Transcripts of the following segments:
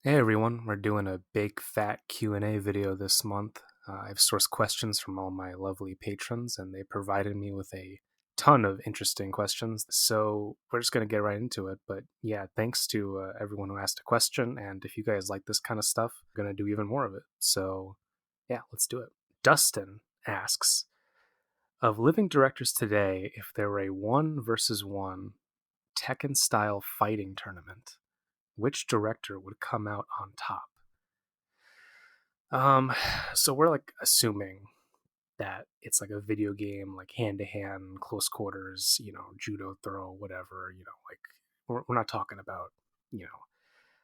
Hey everyone, we're doing a big fat Q&A video this month. I've sourced questions from all my lovely patrons and they provided me with a ton of interesting questions. So we're just going to get right into it. But yeah, thanks to everyone who asked a question. And if you guys like this kind of stuff, we're going to do even more of it. So yeah, let's do it. Dustin asks, of living directors today, if there were a one versus one Tekken style fighting tournament, which director would come out on top? Um, so we're like assuming that it's like a video game, like hand to hand, close quarters, judo throw, whatever, like we're not talking about, you know,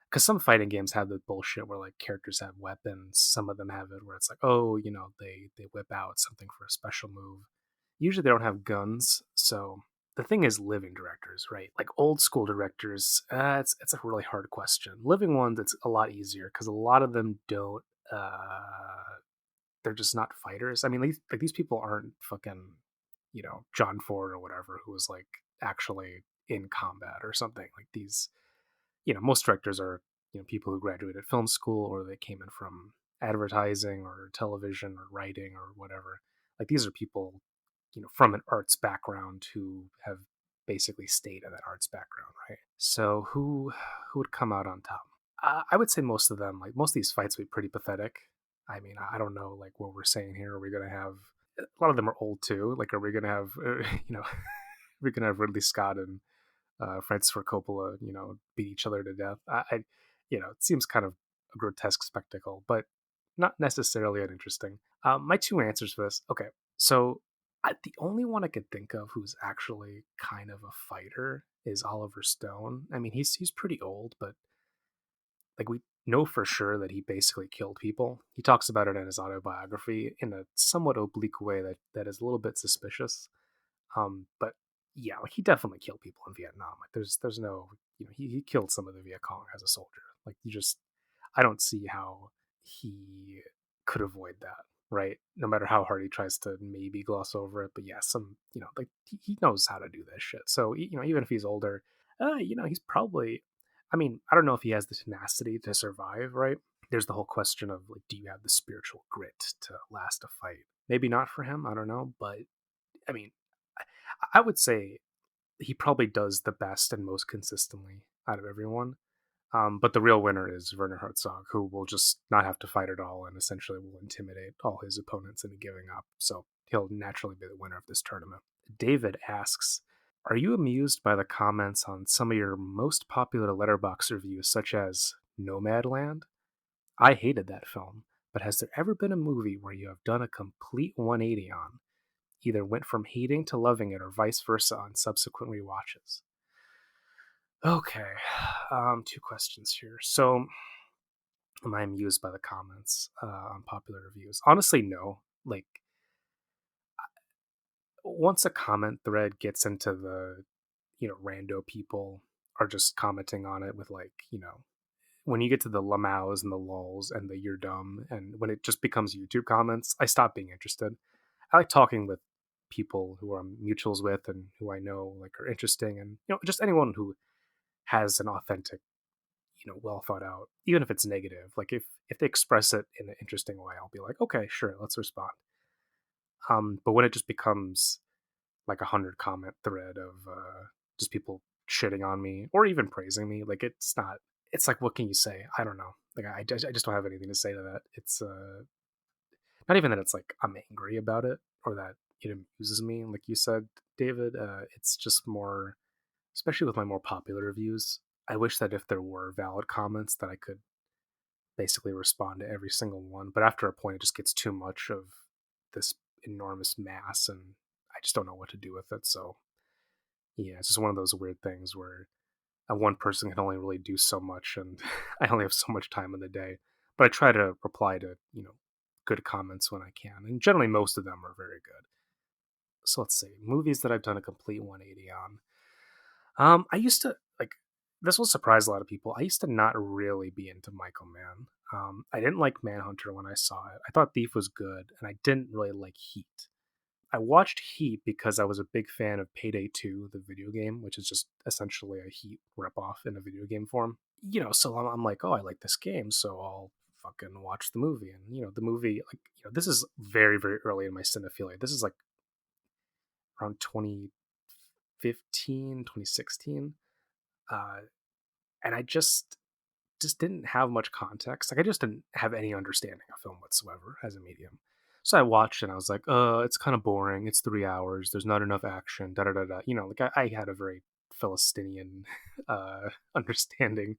because some fighting games have the bullshit where like characters have weapons. Some of them have it where it's like, oh, they whip out something for a special move. Usually they don't have guns, so the thing is living directors, right? Like old school directors, it's a really hard question. Living ones, it's a lot easier because a lot of them don't. They're just not fighters. I mean, these people aren't fucking, John Ford or whatever, who was like actually in combat or something. Like these, most directors are people who graduated film school or they came in from advertising or television or writing or whatever. Like these are people from an arts background who have basically stayed in that arts background, right? So who would come out on top? I would say most of them, like most of these fights, would be pretty pathetic. I mean, I don't know, like what we're saying here. Are we gonna have a lot of them are old too? Like, are we gonna have, we're gonna have Ridley Scott and Francis Ford Coppola, beat each other to death? It seems kind of a grotesque spectacle, but not necessarily uninteresting. My two answers for this. Okay, so the only one I could think of who's actually kind of a fighter is Oliver Stone. I mean, he's pretty old, but like we know for sure that he basically killed people. He talks about it in his autobiography in a somewhat oblique way that is a little bit suspicious. But yeah, like he definitely killed people in Vietnam. Like there's no, he killed some of the Viet Cong as a soldier. Like you just I don't see how he could avoid that, right? No matter how hard he tries to maybe gloss over it, but yeah, like he knows how to do this shit. So even if he's older, he's probably. I mean, I don't know if he has the tenacity to survive, right? There's the whole question of like, do you have the spiritual grit to last a fight? Maybe not for him. I don't know, but I mean, I would say he probably does the best and most consistently out of everyone. But the real winner is Werner Herzog, who will just not have to fight at all and essentially will intimidate all his opponents into giving up. So he'll naturally be the winner of this tournament. David asks, are you amused by the comments on some of your most popular letterbox reviews, such as Nomadland? I hated that film, but has there ever been a movie where you have done a complete 180 on? Either went from hating to loving it or vice versa on subsequent rewatches? Okay, two questions here. So, am I amused by the comments on popular reviews? Honestly, no. Like, once a comment thread gets into the, rando people are just commenting on it with like, when you get to the lamaus and the lulls and the you're dumb, and when it just becomes YouTube comments, I stop being interested. I like talking with people who I'm mutuals with and who I know like are interesting, and just anyone who has an authentic, well thought out, even if it's negative. Like if they express it in an interesting way, I'll be like, okay, sure, let's respond. But when it just becomes like 100 comment thread of just people shitting on me or even praising me, like it's not. It's like, what can you say? I don't know. Like I just don't have anything to say to that. It's not even that it's like I'm angry about it or that it amuses me. Like you said, David, it's just more, especially with my more popular reviews. I wish that if there were valid comments that I could basically respond to every single one. But after a point, it just gets too much of this enormous mass, and I just don't know what to do with it. So yeah, it's just one of those weird things where one person can only really do so much, and I only have so much time in the day. But I try to reply to good comments when I can, and generally most of them are very good. So let's see, movies that I've done a complete 180 on. I used to like, this will surprise a lot of people. I used to not really be into Michael Mann. I didn't like Manhunter when I saw it. I thought Thief was good, and I didn't really like Heat. I watched Heat because I was a big fan of Payday 2, the video game, which is just essentially a Heat ripoff in a video game form. so I'm like, oh, I like this game, so I'll fucking watch the movie. And the movie, like, this is very, very early in my cinephilia. This is like around 2015, 2016. uh, and I just didn't have much context. Like, I just didn't have any understanding of film whatsoever as a medium. So I watched it and I was like, it's kind of boring. It's 3 hours. There's not enough action. Da da da da. Like I had a very Philistinian understanding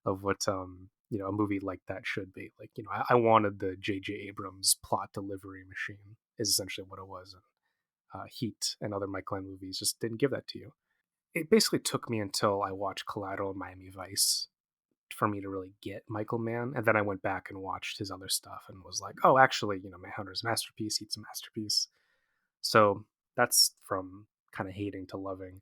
of what a movie like that should be. Like, I wanted the J.J. Abrams plot delivery machine is essentially what it was. And Heat and other Mike Glenn movies just didn't give that to you. It basically took me until I watched Collateral and Miami Vice for me to really get Michael Mann. And then I went back and watched his other stuff and was like, oh, actually, Manhunter's a masterpiece. He's a masterpiece. So that's from kind of hating to loving.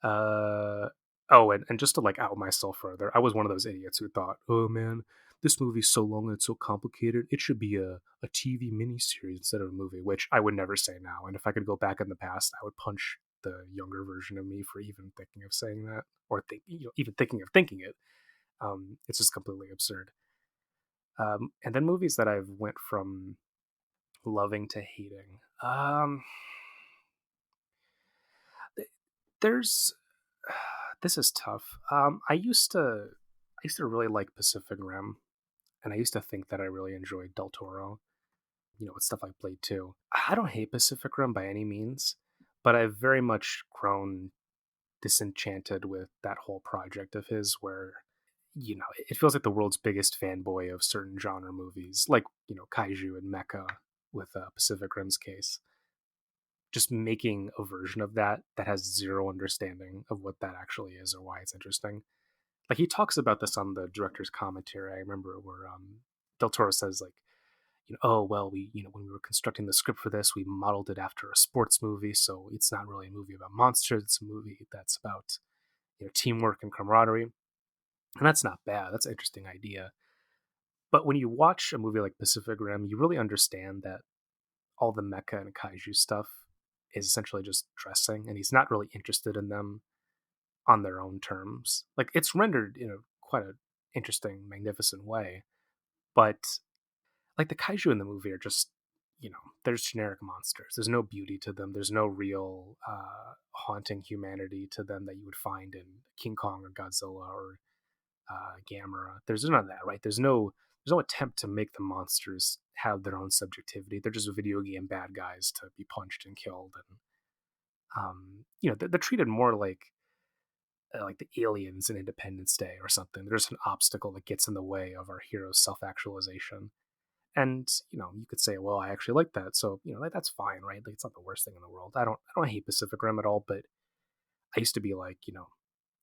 Uh, oh, and just to like out myself further, I was one of those idiots who thought, oh man, this movie's so long and it's so complicated. It should be a TV miniseries instead of a movie, which I would never say now. And if I could go back in the past, I would punch the younger version of me for even thinking of saying that, or even thinking of thinking it. It's just completely absurd. And then movies that I've went from loving to hating. There's this is tough. I used to really like Pacific Rim, and I used to think that I really enjoyed Del Toro. With stuff like Blade 2. I don't hate Pacific Rim by any means, but I've very much grown disenchanted with that whole project of his where it feels like the world's biggest fanboy of certain genre movies, like kaiju and mecha with Pacific Rim's case, just making a version of that has zero understanding of what that actually is or why it's interesting. Like, he talks about this on the director's commentary. I remember where Del Toro says, like, oh well, we when we were constructing the script for this, we modeled it after a sports movie, so it's not really a movie about monsters. It's a movie that's about teamwork and camaraderie. And that's not bad. That's an interesting idea. But when you watch a movie like Pacific Rim, you really understand that all the mecha and kaiju stuff is essentially just dressing, and he's not really interested in them on their own terms. Like, it's rendered in a quite a interesting, magnificent way, but like the kaiju in the movie are just there's generic monsters. There's no beauty to them. There's no real haunting humanity to them that you would find in King Kong or Godzilla or Gamera. There's none of that, right? There's no attempt to make the monsters have their own subjectivity. They're just video game bad guys to be punched and killed, and they're treated more like the aliens in Independence Day or something. There's an obstacle that gets in the way of our hero's self-actualization. And you could say, well, I actually like that, so that's fine, right? Like, it's not the worst thing in the world. I don't hate Pacific Rim at all, but I used to be like,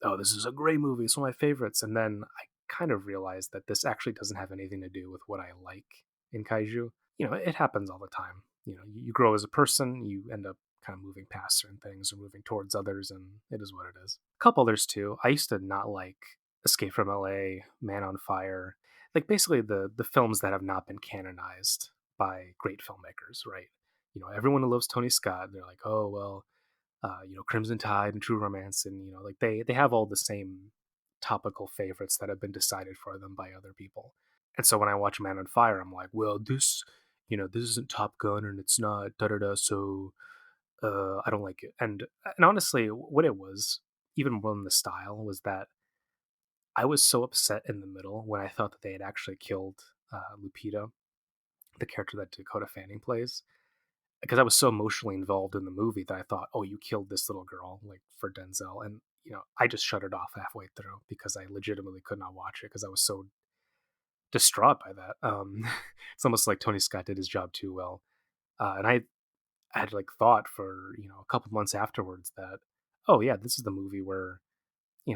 oh, this is a great movie. It's one of my favorites. And then I kind of realized that this actually doesn't have anything to do with what I like in kaiju. It happens all the time. You grow as a person, you end up kind of moving past certain things or moving towards others, and it is what it is. A couple others too. I used to not like Escape from LA, Man on Fire, like basically the films that have not been canonized by great filmmakers, right? Everyone who loves Tony Scott, they're like, oh well, Crimson Tide and True Romance, and like they have all the same topical favorites that have been decided for them by other people. And so when I watch Man on Fire, I'm like, well, this isn't Top Gun and it's not da da da, so I don't like it. And honestly, what it was, even more than the style, was that I was so upset in the middle when I thought that they had actually killed Lupita, the character that Dakota Fanning plays, because I was so emotionally involved in the movie that I thought, oh, you killed this little girl, like, for Denzel. And I just shut it off halfway through because I legitimately could not watch it because I was so distraught by that. It's almost like Tony Scott did his job too well. And I had like thought for a couple months afterwards that, oh yeah, this is the movie where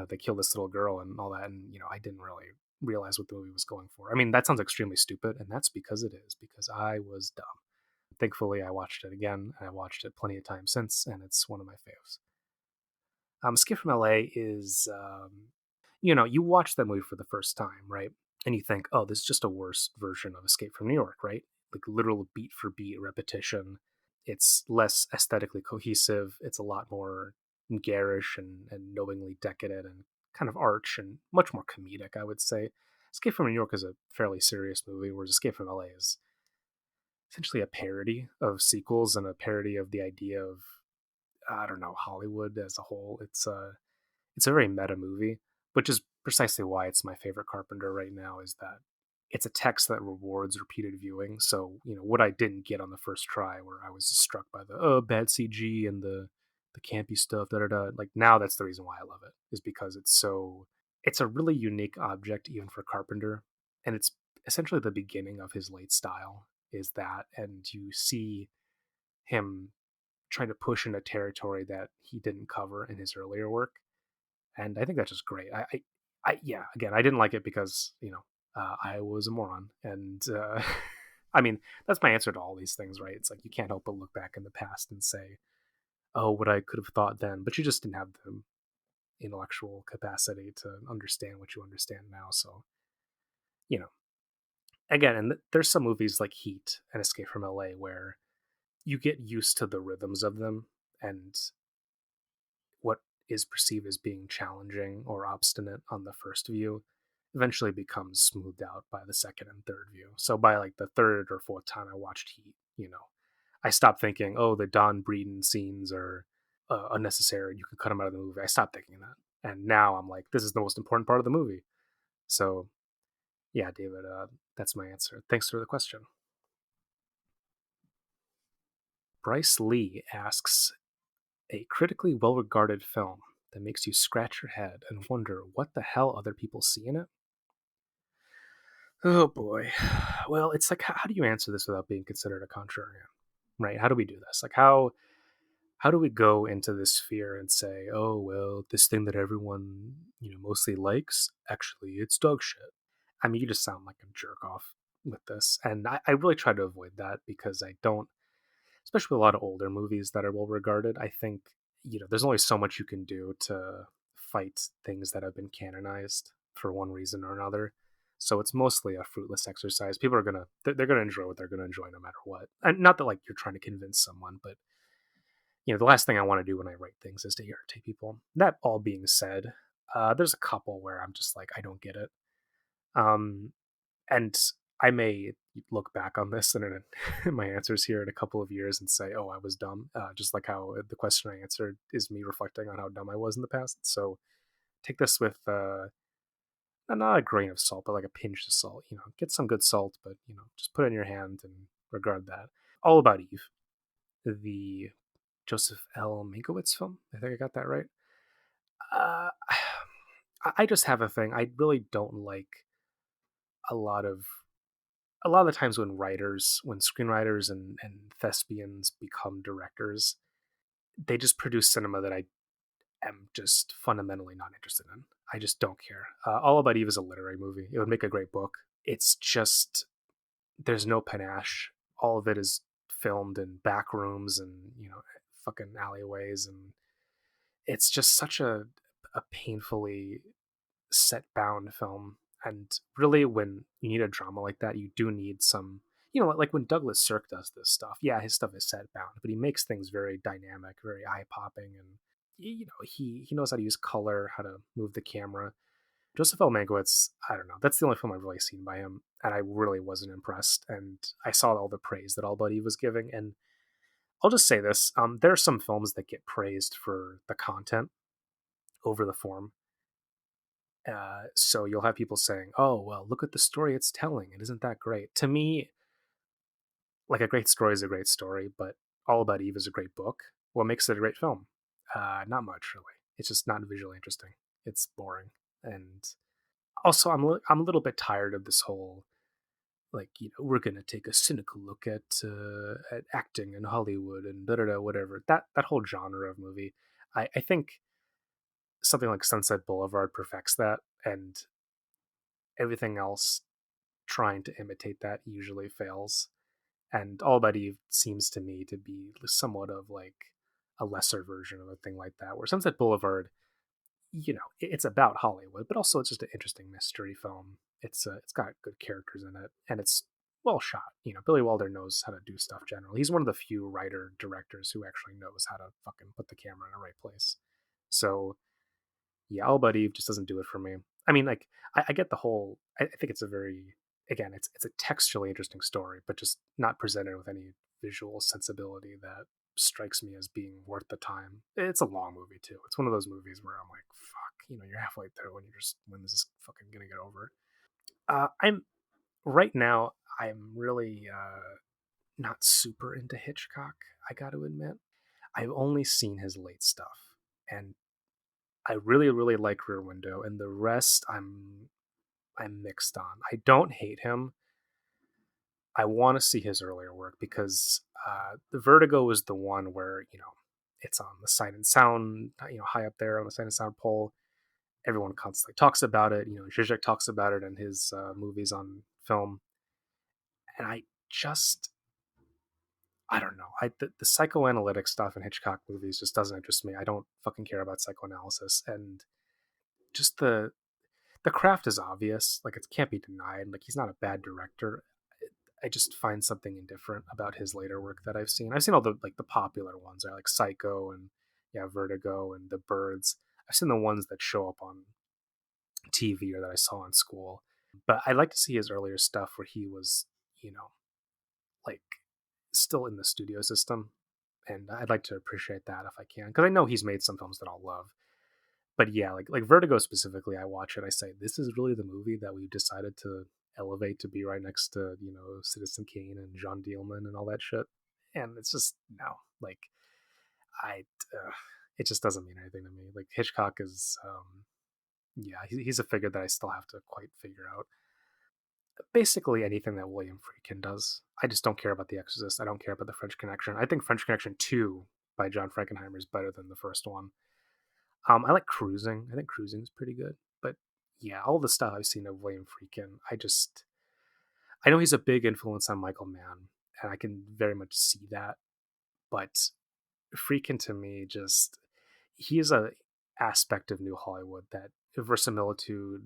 they kill this little girl and all that, and I didn't really realize what the movie was going for. I mean, that sounds extremely stupid, and that's because it is, because I was dumb. Thankfully, I watched it again, and I watched it plenty of times since, and it's one of my faves. Escape from LA is, you watch that movie for the first time, right? And you think, oh, this is just a worse version of Escape from New York, right? Like, literal beat for beat repetition. It's less aesthetically cohesive. It's a lot more garish and knowingly decadent and kind of arch and much more comedic, I would say. Escape from New York is a fairly serious movie, whereas Escape from LA is essentially a parody of sequels and a parody of the idea of, I don't know, Hollywood as a whole. It's a very meta movie, which is precisely why it's my favorite Carpenter right now. Is that it's a text that rewards repeated viewing. So what I didn't get on the first try, where I was just struck by the bad CG and the campy stuff, da da da. Like now, that's the reason why I love it, is because it's a really unique object even for Carpenter, and it's essentially the beginning of his late style. Is that, and you see him trying to push into territory that he didn't cover in his earlier work, and I think that's just great. Yeah, again, I didn't like it because I was a moron, and I mean that's my answer to all these things, right? It's like you can't help but look back in the past and say, oh, what I could have thought then, but you just didn't have the intellectual capacity to understand what you understand now. So you know, again, and there's some movies like Heat and Escape from LA where you get used to the rhythms of them, and what is perceived as being challenging or obstinate on the first view eventually becomes smoothed out by the second and third view. So by like the third or fourth time I watched Heat, I stopped thinking, oh, the Don Breeden scenes are unnecessary. You can cut them out of the movie. I stopped thinking that. And now I'm like, this is the most important part of the movie. So yeah, David, that's my answer. Thanks for the question. Bryce Lee asks, a critically well regarded film that makes you scratch your head and wonder what the hell other people see in it? Oh boy. Well, it's like, how do you answer this without being considered a contrarian? Right? How do we do this? Like, how do we go into this sphere and say, oh well, this thing that everyone mostly likes, actually it's dog shit? I mean, you just sound like a jerk off with this, and I really try to avoid that because I don't, especially with a lot of older movies that are well regarded. I think there's only so much you can do to fight things that have been canonized for one reason or another. So it's mostly a fruitless exercise. People are they're gonna enjoy what they're gonna enjoy no matter what. And not that like you're trying to convince someone, but the last thing I want to do when I write things is to irritate people. That all being said, there's a couple where I'm just like, I don't get it. Um, and I may look back on this and in my answers here in a couple of years and say, "Oh, I was dumb," just like how the question I answered is me reflecting on how dumb I was in the past. So take this with not a grain of salt, but like a pinch of salt. Get some good salt, but just put it in your hand and regard that. All About Eve, the Joseph L. Mankiewicz film. I think I got that right. Uh, I just have a thing. I really don't like a lot of the times when screenwriters and thespians become directors, they just produce cinema that I am just fundamentally not interested in. I just don't care. All About Eve is a literary movie. It would make a great book. It's just there's no panache. All of it is filmed in back rooms and fucking alleyways, and it's just such a painfully set bound film. And really, when you need a drama like that, you do need some, like when Douglas Sirk does this stuff. Yeah, his stuff is set bound, but he makes things very dynamic, very eye popping, and he knows how to use color, how to move the camera. Joseph L. Mankiewicz, I don't know. That's the only film I've really seen by him, and I really wasn't impressed. And I saw all the praise that All Buddy was giving, and I'll just say this: there are some films that get praised for the content over the form. So you'll have people saying, "Oh, well, look at the story it's telling, and isn't that great?" To me, like a great story is a great story, but All About Eve is a great book. What makes it a great film? Not much, really. It's just not visually interesting. It's boring, and also I'm a little bit tired of this whole like we're gonna take a cynical look at acting in Hollywood and da da da whatever that whole genre of movie. I think something like Sunset Boulevard perfects that, and everything else trying to imitate that usually fails. And All About Eve seems to me to be somewhat of like a lesser version of a thing like that, where Sunset Boulevard, it's about Hollywood, but also it's just an interesting mystery film. It's got good characters in it, and it's well shot. Billy Wilder knows how to do stuff generally. He's one of the few writer directors who actually knows how to fucking put the camera in the right place. So Yeah, All About Eve just doesn't do it for me. I mean, like, I get the whole. I think it's a very, again, it's a textually interesting story, but just not presented with any visual sensibility that strikes me as being worth the time. It's a long movie too. It's one of those movies where I'm like, fuck, you're halfway through and you're just, when is this fucking gonna get over? I'm right now. I'm really not super into Hitchcock. I got to admit, I've only seen his late stuff, and I really, really like Rear Window, and the rest I'm mixed on. I don't hate him. I want to see his earlier work because the Vertigo was the one where it's on the Sight and Sound, high up there on the Sight and Sound pole. Everyone constantly talks about it. Zizek talks about it in his movies on film, and I don't know. The psychoanalytic stuff in Hitchcock movies just doesn't interest me. I don't fucking care about psychoanalysis, and just the craft is obvious. Like, it can't be denied. Like, he's not a bad director. I just find something indifferent about his later work that I've seen. I've seen all the popular ones, like Psycho and yeah, Vertigo and The Birds. I've seen the ones that show up on TV or that I saw in school. But I like to see his earlier stuff where he was, you know, like still in the studio system, and I'd like to appreciate that if I can, because I know he's made some films that I'll love. But yeah, like Vertigo specifically, I watch it, I say, this is really the movie that we've decided to elevate to be right next to Citizen Kane and John Dielman and all that shit, and it's just no, like I, it just doesn't mean anything to me. Like, Hitchcock is, yeah, he's a figure that I still have to quite figure out. Basically anything that William Friedkin does. I just don't care about The Exorcist. I don't care about The French Connection. I think French Connection 2 by John Frankenheimer is better than the first one. I like Cruising. I think Cruising is pretty good. But yeah, all the stuff I've seen of William Friedkin, I know he's a big influence on Michael Mann, and I can very much see that. But Friedkin, to me, just he is a aspect of New Hollywood, that verisimilitude,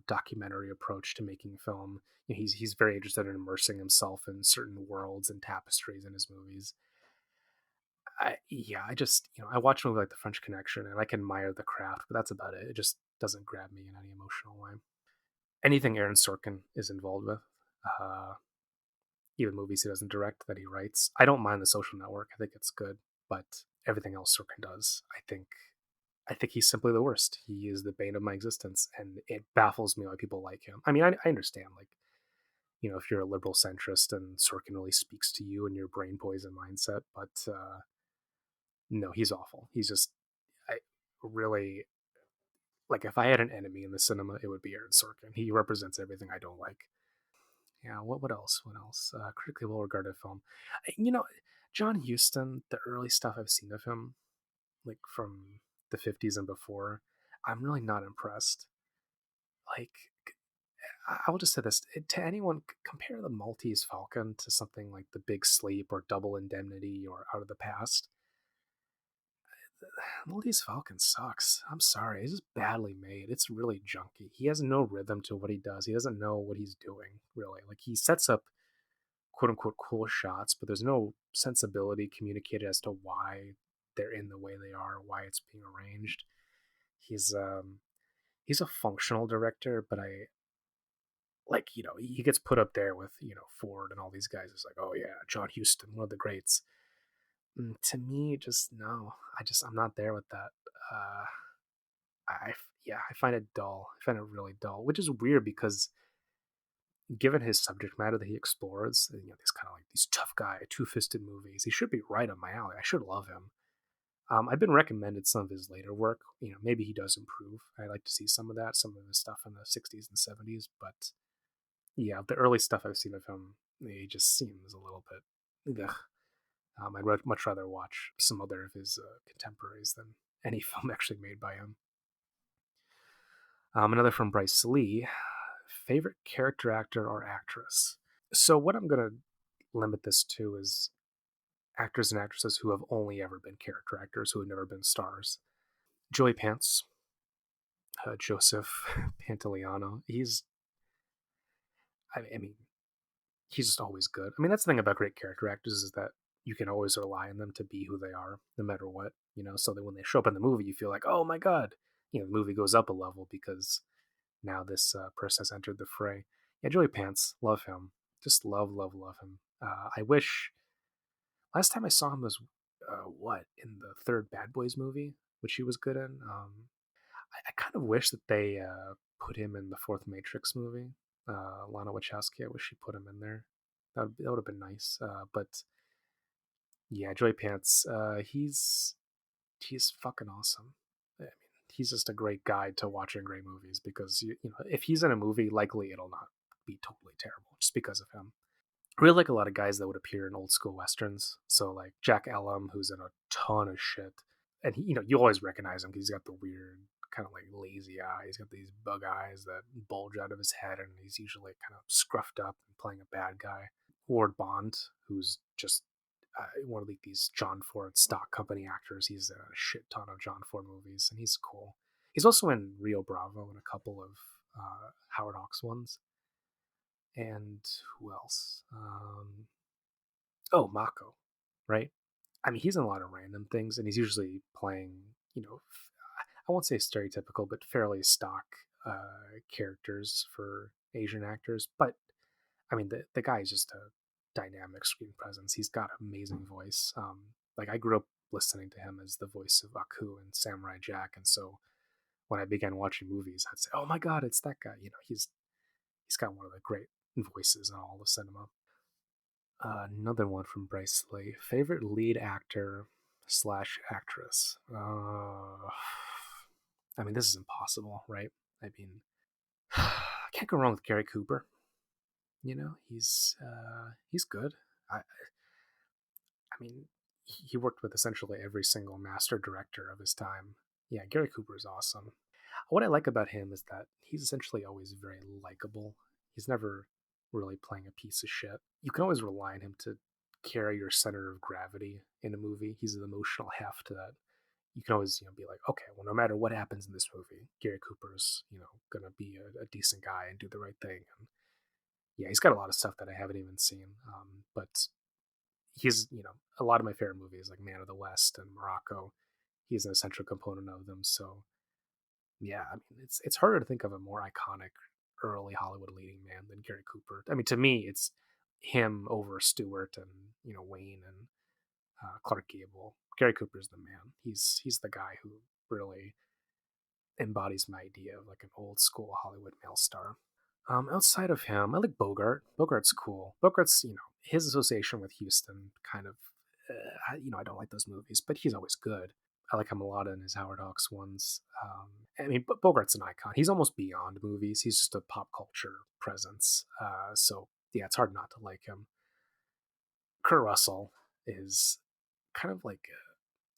documentary approach to making film. He's very interested in immersing himself in certain worlds and tapestries in his movies. I just, I watch a movie like The French Connection and I can admire the craft, but that's about it. It just doesn't grab me in any emotional way. Anything Aaron Sorkin is involved with, uh, even movies he doesn't direct that he writes. I don't mind The Social Network. I think it's good, but everything else Sorkin does, I think he's simply the worst. He is the bane of my existence, and it baffles me why people like him. I mean, I understand, like, if you're a liberal centrist and Sorkin really speaks to you and your brain poison mindset, but no, he's awful. He's just, I really, like, if I had an enemy in the cinema, it would be Aaron Sorkin. He represents everything I don't like. Yeah, what else? What else? Critically well regarded film. You know, John Huston, the early stuff I've seen of him, like from the 50s and before, I'm really not impressed. Like, I will just say this to anyone: compare the Maltese Falcon to something like The Big Sleep or Double Indemnity or Out of the Past. Maltese Falcon sucks. I'm sorry. It's just badly made. It's really junky. He has no rhythm to what he does. He doesn't know what he's doing, really. Like, he sets up quote unquote cool shots, but there's no sensibility communicated as to why they're in the way they are, why it's being arranged. He's a functional director, but I like, he gets put up there with, Ford and all these guys. It's like, oh yeah, John Huston, one of the greats. To me, just no. I'm not there with that. Uh, yeah, I find it dull. I find it really dull, which is weird because given his subject matter that he explores, these kind of like these tough guy, two-fisted movies, he should be right up my alley. I should love him. I've been recommended some of his later work. Maybe he does improve. I like to see some of that, some of his stuff in the '60s and '70s. But yeah, the early stuff I've seen of him, he just seems a little bit. Ugh. I'd much rather watch some other of his contemporaries than any film actually made by him. Another from Bryce Lee. Favorite character actor or actress? So what I'm going to limit this to is actors and actresses who have only ever been character actors, who have never been stars. Joey Pants, Joseph Pantoliano. I mean, he's just always good. I mean, that's the thing about great character actors, is that you can always rely on them to be who they are, no matter what. So that when they show up in the movie, you feel like, oh my god, the movie goes up a level because now this person has entered the fray. Yeah, Joey Pants, love him. Just love, love, love him. I wish last time I saw him was what in the third Bad Boys movie, which he was good in. I kind of wish that they put him in the fourth Matrix movie. Lana Wachowski, I wish she put him in there. That would have been nice. But yeah, Joey Pants, he's fucking awesome. I mean, he's just a great guide to watching great movies because if he's in a movie, likely it'll not be totally terrible just because of him. I really like a lot of guys that would appear in old school westerns. So like Jack Elam, who's in a ton of shit, and you always recognize him because he's got the weird kind of like lazy eye. He's got these bug eyes that bulge out of his head, and he's usually kind of scruffed up and playing a bad guy. Ward Bond, who's just one of these John Ford stock company actors. He's in a shit ton of John Ford movies, and he's cool. He's also in Rio Bravo and a couple of Howard Hawks ones. And who else? Oh, Mako, right? I mean, he's in a lot of random things, and he's usually playing, I won't say stereotypical, but fairly stock characters for Asian actors. But I mean, the guy is just a dynamic screen presence. He's got an amazing voice. Like I grew up listening to him as the voice of Aku and Samurai Jack, and so when I began watching movies, I'd say, "Oh my god, it's that guy!" He's got one of the great voices in all of cinema. Another one from Bryce Lee. Favorite lead actor slash actress. I mean, this is impossible, right? I mean, I can't go wrong with Gary Cooper. He's good. I mean, he worked with essentially every single master director of his time. Yeah, Gary Cooper is awesome. What I like about him is that he's essentially always very likable. He's never really playing a piece of shit. You can always rely on him to carry your center of gravity in a movie. He's an emotional heft that you can always be like, okay, well, no matter what happens in this movie, Gary Cooper's gonna be a decent guy and do the right thing. And yeah, he's got a lot of stuff that I haven't even seen, but he's a lot of my favorite movies like Man of the West and Morocco. He's an essential component of them. So yeah, I mean, it's harder to think of a more iconic early Hollywood leading man than Gary Cooper. I mean, to me, it's him over Stewart and Wayne and Clark Gable. Gary Cooper's the man. He's the guy who really embodies my idea of like an old school Hollywood male star. Outside of him, I like Bogart. Bogart's cool. Bogart's his association with Houston kind of I don't like those movies, but he's always good. I like him a lot in his Howard Hawks ones. I mean, Bogart's an icon. He's almost beyond movies. He's just a pop culture presence. So yeah, it's hard not to like him. Kurt Russell is kind of like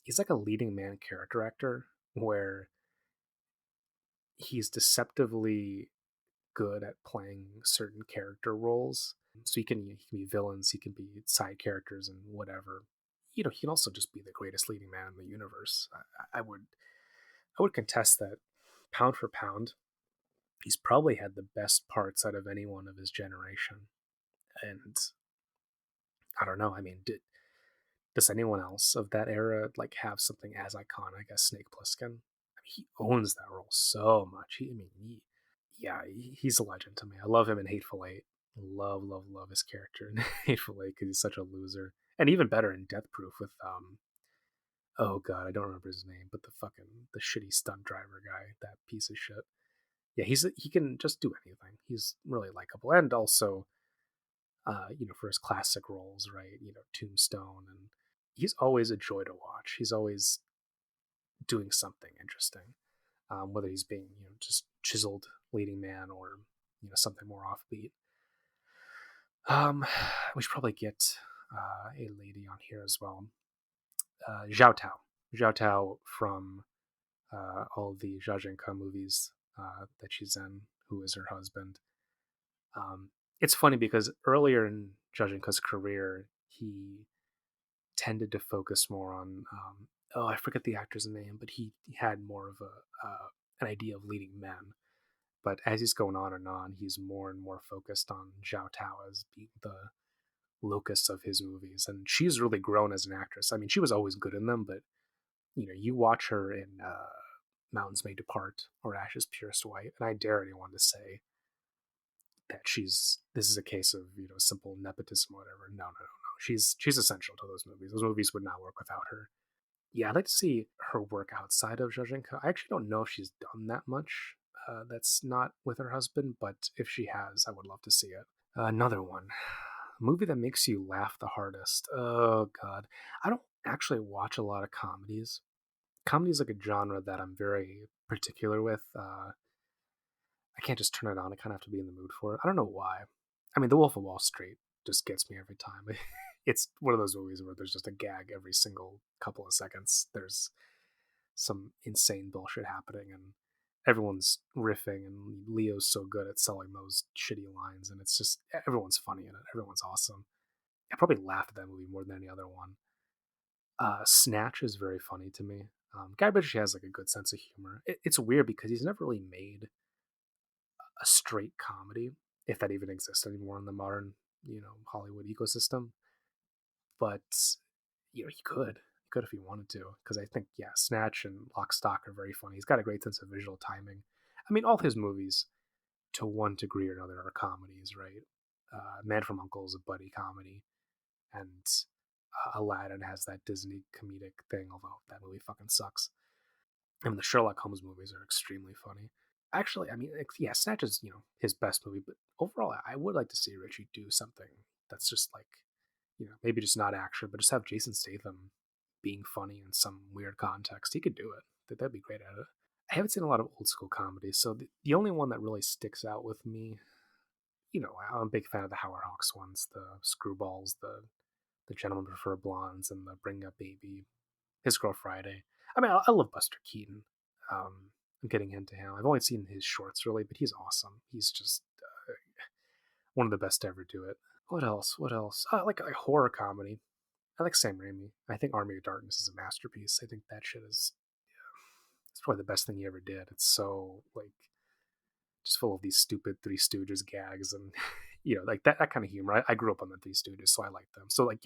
he's like a leading man character actor where he's deceptively good at playing certain character roles. So he can be villains, he can be side characters, and whatever. He can also just be the greatest leading man in the universe. I would contest that pound for pound, he's probably had the best parts out of anyone of his generation. And I don't know. I mean, does anyone else of that era like have something as iconic as Snake Plissken? I mean, he owns that role so much. Yeah, he's a legend to me. I love him in Hateful Eight. Love, love, love his character in Hateful Eight because he's such a loser. And even better in Death Proof with oh god, I don't remember his name, but the shitty stunt driver guy, that piece of shit. Yeah, he can just do anything. He's really likable, and also, for his classic roles, right? Tombstone, and he's always a joy to watch. He's always doing something interesting, whether he's being just chiseled leading man or something more offbeat. We should probably get a lady on here as well. Zhao Tao. Zhao Tao from all of the Zhao Zhenke movies that she's in, who is her husband. It's funny because earlier in Zhao Zhenke's career, he tended to focus more on I forget the actor's name, but he had more of an idea of leading men. But as he's going on and on, he's more and more focused on Zhao Tao as being the locus of his movies, and she's really grown as an actress. I mean, she was always good in them, but you watch her in Mountains May Depart or Ashes Purest White, and I dare anyone to say that this is a case of simple nepotism or whatever. No, no, no, no. She's essential to those movies. Those movies would not work without her. Yeah, I'd like to see her work outside of Zhezhenka. I actually don't know if she's done that much. That's not with her husband, but if she has, I would love to see it. Another one, a movie that makes you laugh the hardest. Oh God, I don't actually watch a lot of comedies. Comedy is like a genre that I'm very particular with. I can't just turn it on. I kind of have to be in the mood for it. I don't know why. I mean, The Wolf of Wall Street just gets me every time. It's one of those movies where there's just a gag every single couple of seconds. There's some insane bullshit happening, and everyone's riffing, and Leo's so good at selling those shitty lines, and it's just everyone's funny in it. Everyone's awesome. I probably laughed at that movie more than any other one. Snatch is very funny to me. Guy Ritchie has like a good sense of humor. It's weird because he's never really made a straight comedy, if that even exists anymore in the modern, Hollywood ecosystem. But he could if he wanted to, because I think Snatch and Lock, Stock are very funny. He's got a great sense of visual timing. I mean, all his movies, to one degree or another, are comedies, right? Man from Uncle is a buddy comedy, and Aladdin has that Disney comedic thing. Although that movie fucking sucks. I mean, the Sherlock Holmes movies are extremely funny. Actually, I mean, Snatch is his best movie, but overall, I would like to see Richie do something that's just like, maybe just not action, but just have Jason Statham being funny in some weird context. He could do it. That'd be great at it. I haven't seen a lot of old school comedies, so the only one that really sticks out with me, I'm a big fan of the Howard Hawks ones, the Screwballs, the Gentlemen Prefer Blondes, and the Bring Up Baby, His Girl Friday. I mean, I love Buster Keaton. I'm getting into him. I've only seen his shorts really, but he's awesome. He's just one of the best to ever do it. What else? What else? I like a horror comedy. I like Sam Raimi. I think Army of Darkness is a masterpiece. I think that shit is it's probably the best thing he ever did. It's so like just full of these stupid Three Stooges gags and like that kind of humor. I grew up on the Three Stooges, so I like them. So like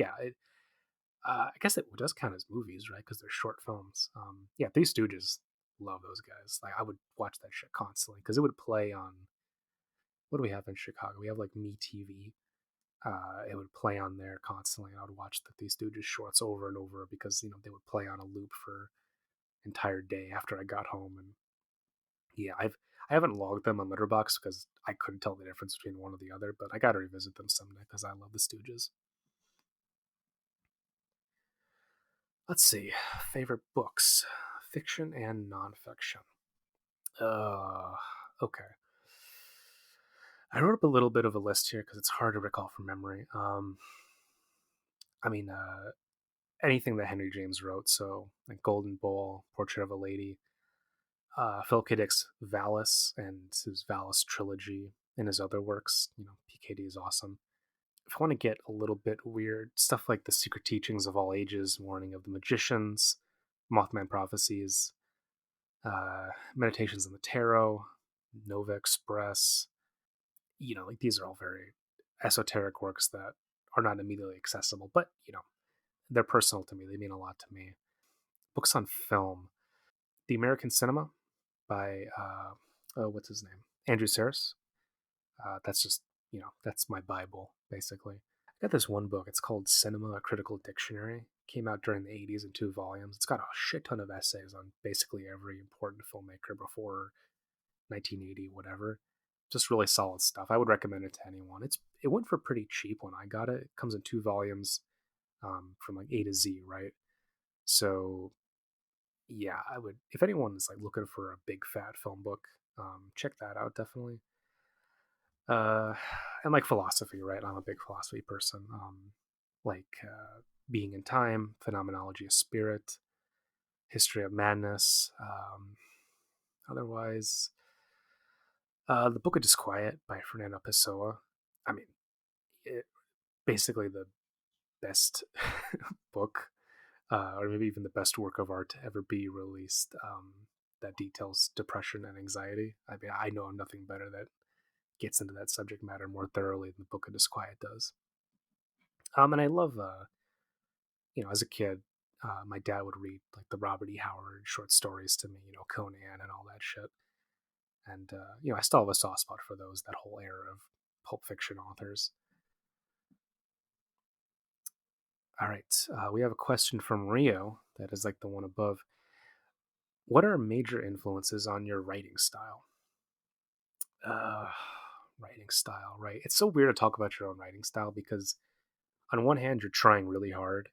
I guess it does count as movies, right? Because they're short films. Three Stooges, love those guys. Like I would watch that shit constantly because it would play on. What do we have in Chicago? We have like Me TV. It would play on there constantly. I would watch the Three Stooges shorts over and over because they would play on a loop for entire day after I got home. And I haven't logged them on letterboxd because I couldn't tell the difference between one or the other, but I got to revisit them someday because I love the Stooges. Let's see, favorite books, fiction and nonfiction. Okay. I wrote up a little bit of a list here because it's hard to recall from memory. I mean, anything that Henry James wrote, so like Golden Bowl, Portrait of a Lady, Philip K. Dick's Valis and his Valis trilogy and his other works. PKD is awesome. If I want to get a little bit weird, stuff like The Secret Teachings of All Ages, Warning of the Magicians, Mothman Prophecies, Meditations on the Tarot, Nova Express. Like these are all very esoteric works that are not immediately accessible, but they're personal to me. They mean a lot to me. Books on film, The American Cinema by what's his name, Andrew Saris. That's just that's my Bible basically. I got this one book. It's called Cinema: A Critical Dictionary. Came out during the 80s in 2 volumes. It's got a shit ton of essays on basically every important filmmaker before 1980, whatever. Just really solid stuff. I would recommend it to anyone. It went for pretty cheap when I got it. It comes in 2 volumes, from like A to Z, right? So yeah, I would. If anyone is like looking for a big fat film book, check that out definitely. Uh, and like philosophy, right? I'm a big philosophy person. Being in Time, Phenomenology of Spirit, History of Madness. Otherwise, the Book of Disquiet by Fernando Pessoa. I mean, basically the best book, or maybe even the best work of art to ever be released. That details depression and anxiety. I mean, I know nothing better that gets into that subject matter more thoroughly than the Book of Disquiet does. And I love, as a kid, My dad would read like the Robert E. Howard short stories to me, Conan and all that shit. And I still have a soft spot for those, that whole era of Pulp Fiction authors. All right, we have a question from Rio that is like the one above. What are major influences on your writing style? Uh, Writing style, right? It's so weird to talk about your own writing style because on one hand you're trying really hard,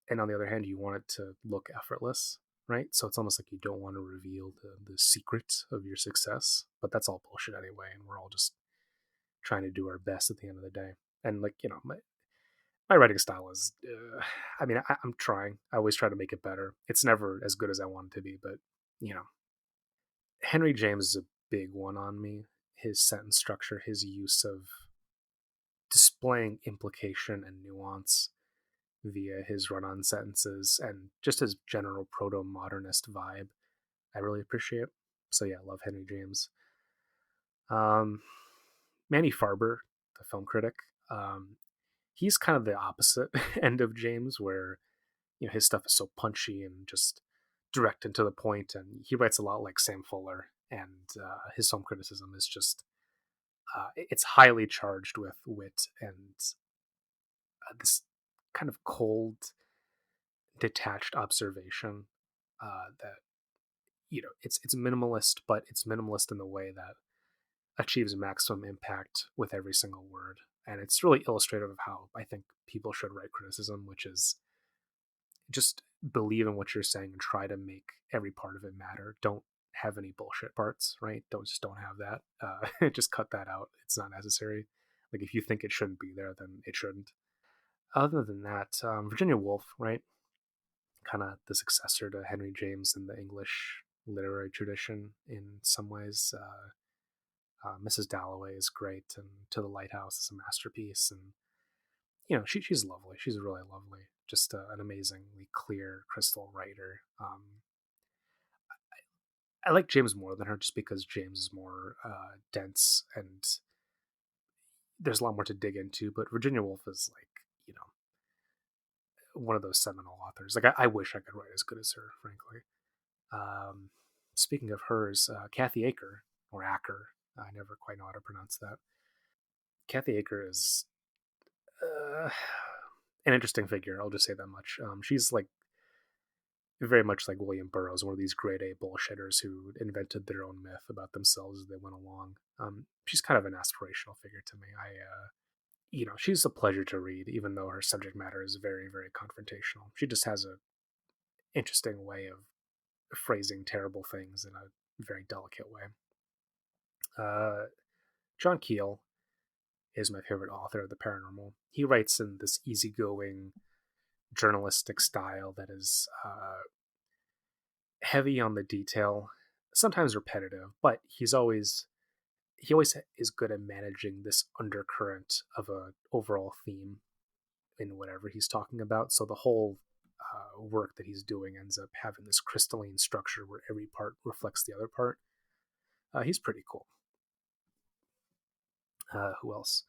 and on the other hand you want it to look effortless, right? So it's almost like you don't want to reveal the secret of your success, but that's all bullshit anyway, and we're all just trying to do our best at the end of the day. And like my writing style is, I'm trying. I always try to make it better. It's never as good as I want it to be, but you know, Henry James is a big one on me. His sentence structure, his use of displaying implication and nuance via his run-on sentences, and just his general proto-modernist vibe, I really appreciate. So yeah, I love Henry James. Um, Manny Farber, the film critic, um, he's kind of the opposite end of James, where his stuff is so punchy and just direct and to the point, and he writes a lot like Sam Fuller, and his film criticism is just it's highly charged with wit and this kind of cold, detached observation that it's minimalist, but it's minimalist in the way that achieves maximum impact with every single word, and it's really illustrative of how I think people should write criticism, which is just believe in what you're saying and try to make every part of it matter. Don't have any bullshit parts, right? Don't have that. Just cut that out. It's not necessary. Like if you think it shouldn't be there, then it shouldn't. Other than that, Virginia Woolf, right? Kind of the successor to Henry James in the English literary tradition in some ways. Mrs. Dalloway is great, and To the Lighthouse is a masterpiece. And she's lovely. She's really lovely. Just an amazingly clear, crystal writer. I like James more than her just because James is more dense and there's a lot more to dig into. But Virginia Woolf is like, one of those seminal authors. Like, I wish I could write as good as her, frankly. Um, Speaking of hers, Kathy Aker, or Acker, I never quite know how to pronounce that. Kathy Aker is uh, an interesting figure. I'll just say that much. She's like very much like William Burroughs, one of these grade A bullshitters who invented their own myth about themselves as they went along. She's kind of an aspirational figure to me. She's a pleasure to read, even though her subject matter is very, very confrontational. She just has a interesting way of phrasing terrible things in a very delicate way. Uh, John Keel is my favorite author of the paranormal. He writes in this easygoing journalistic style that is heavy on the detail, sometimes repetitive, but he always is good at managing this undercurrent of a overall theme in whatever he's talking about. So the whole work that he's doing ends up having this crystalline structure where every part reflects the other part. He's pretty cool. Who else?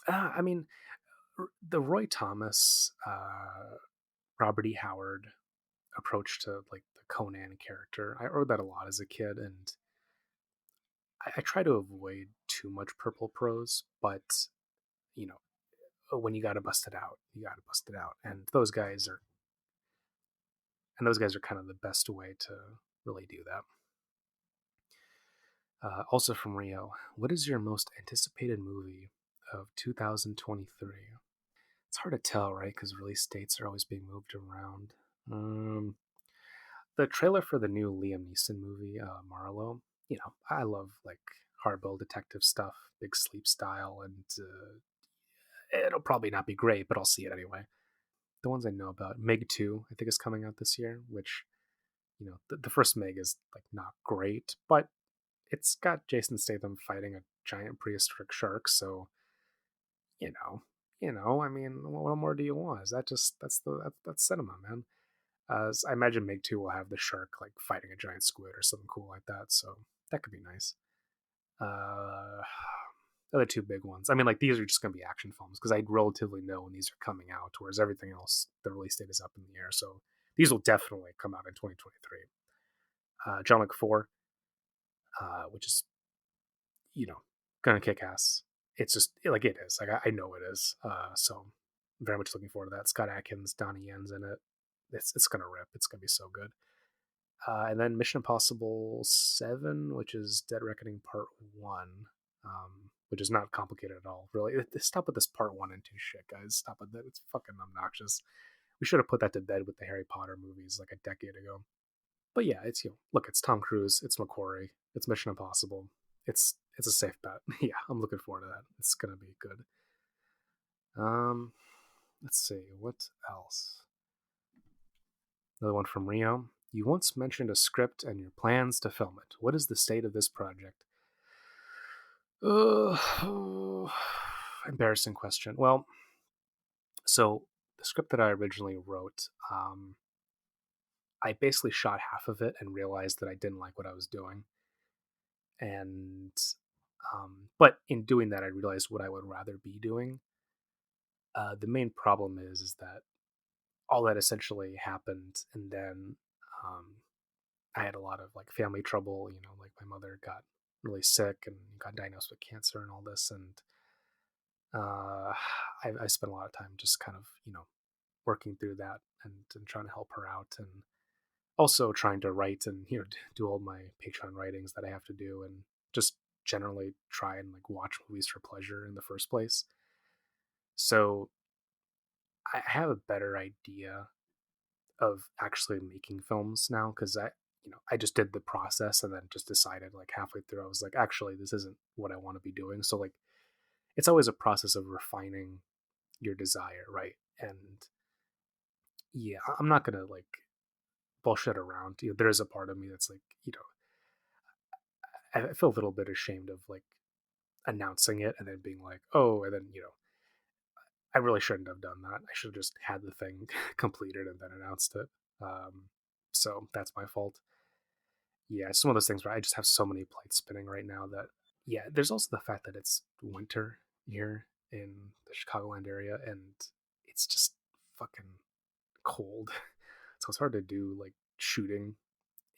I mean, the Roy Thomas, Robert E. Howard approach to like the Conan character. I wrote that a lot as a kid, and I try to avoid too much purple prose, but you know, when you got to bust it out, you got to bust it out, and those guys are kind of the best way to really do that. Also from Rio, what is your most anticipated movie of 2023? It's hard to tell, right? Because release dates are always being moved around. Um, the trailer for the new Liam Neeson movie, Marlowe. I love like hardboiled detective stuff, big sleep style, and it'll probably not be great, but I'll see it anyway. The ones I know about, Meg 2, I think is coming out this year, which the first Meg is like not great, but it's got Jason Statham fighting a giant prehistoric shark, so you know, I mean, what more do you want? Is that just that's cinema, man? I imagine Meg 2 will have the shark like fighting a giant squid or something cool like that, so that could be nice. Uh, other two big ones. I mean, like these are just going to be action films because I relatively know when these are coming out, whereas everything else, the release date is up in the air. So these will definitely come out in 2023. John Wick 4, which is, you know, gonna kick ass. It's just like it is. Like I know it is. So I'm very much looking forward to that. Scott Adkins, Donnie Yen's in it. It's gonna rip. It's gonna be so good. And then Mission Impossible 7, which is Dead Reckoning Part 1, which is not complicated at all, really. Stop with this Part 1 and 2 shit, guys. Stop with that. It's fucking obnoxious. We should have put that to bed with the Harry Potter movies like a decade ago. But yeah, it's, look, it's Tom Cruise, it's McQuarrie, it's Mission Impossible. It's a safe bet. Yeah, I'm looking forward to that. It's gonna be good. Um, let's see, what else? Another one from Rio. You once mentioned a script and your plans to film it. What is the state of this project? Embarrassing question. Well, so the script that I originally wrote, I basically shot half of it and realized that I didn't like what I was doing. And but in doing that, I realized what I would rather be doing. The main problem is that all that essentially happened, and then um, I had a lot of like family trouble. Like my mother got really sick and got diagnosed with cancer and all this, and uh, I spent a lot of time just kind of working through that and trying to help her out, and also trying to write and do all my Patreon writings that I have to do, and just generally try and like watch movies for pleasure in the first place. So I have a better idea of actually making films now because I just did the process and then just decided like halfway through I was like, actually this isn't what I want to be doing. So like it's always a process of refining your desire, right? And yeah, I'm not gonna like bullshit around. There is a part of me that's like, I feel a little bit ashamed of like announcing it and then being like, oh, and then I really shouldn't have done that. I should have just had the thing completed and then announced it. So that's my fault. Yeah, it's one of those things where I just have so many plates spinning right now that yeah. There's also the fact that it's winter here in the Chicagoland area, and it's just fucking cold. So it's hard to do like shooting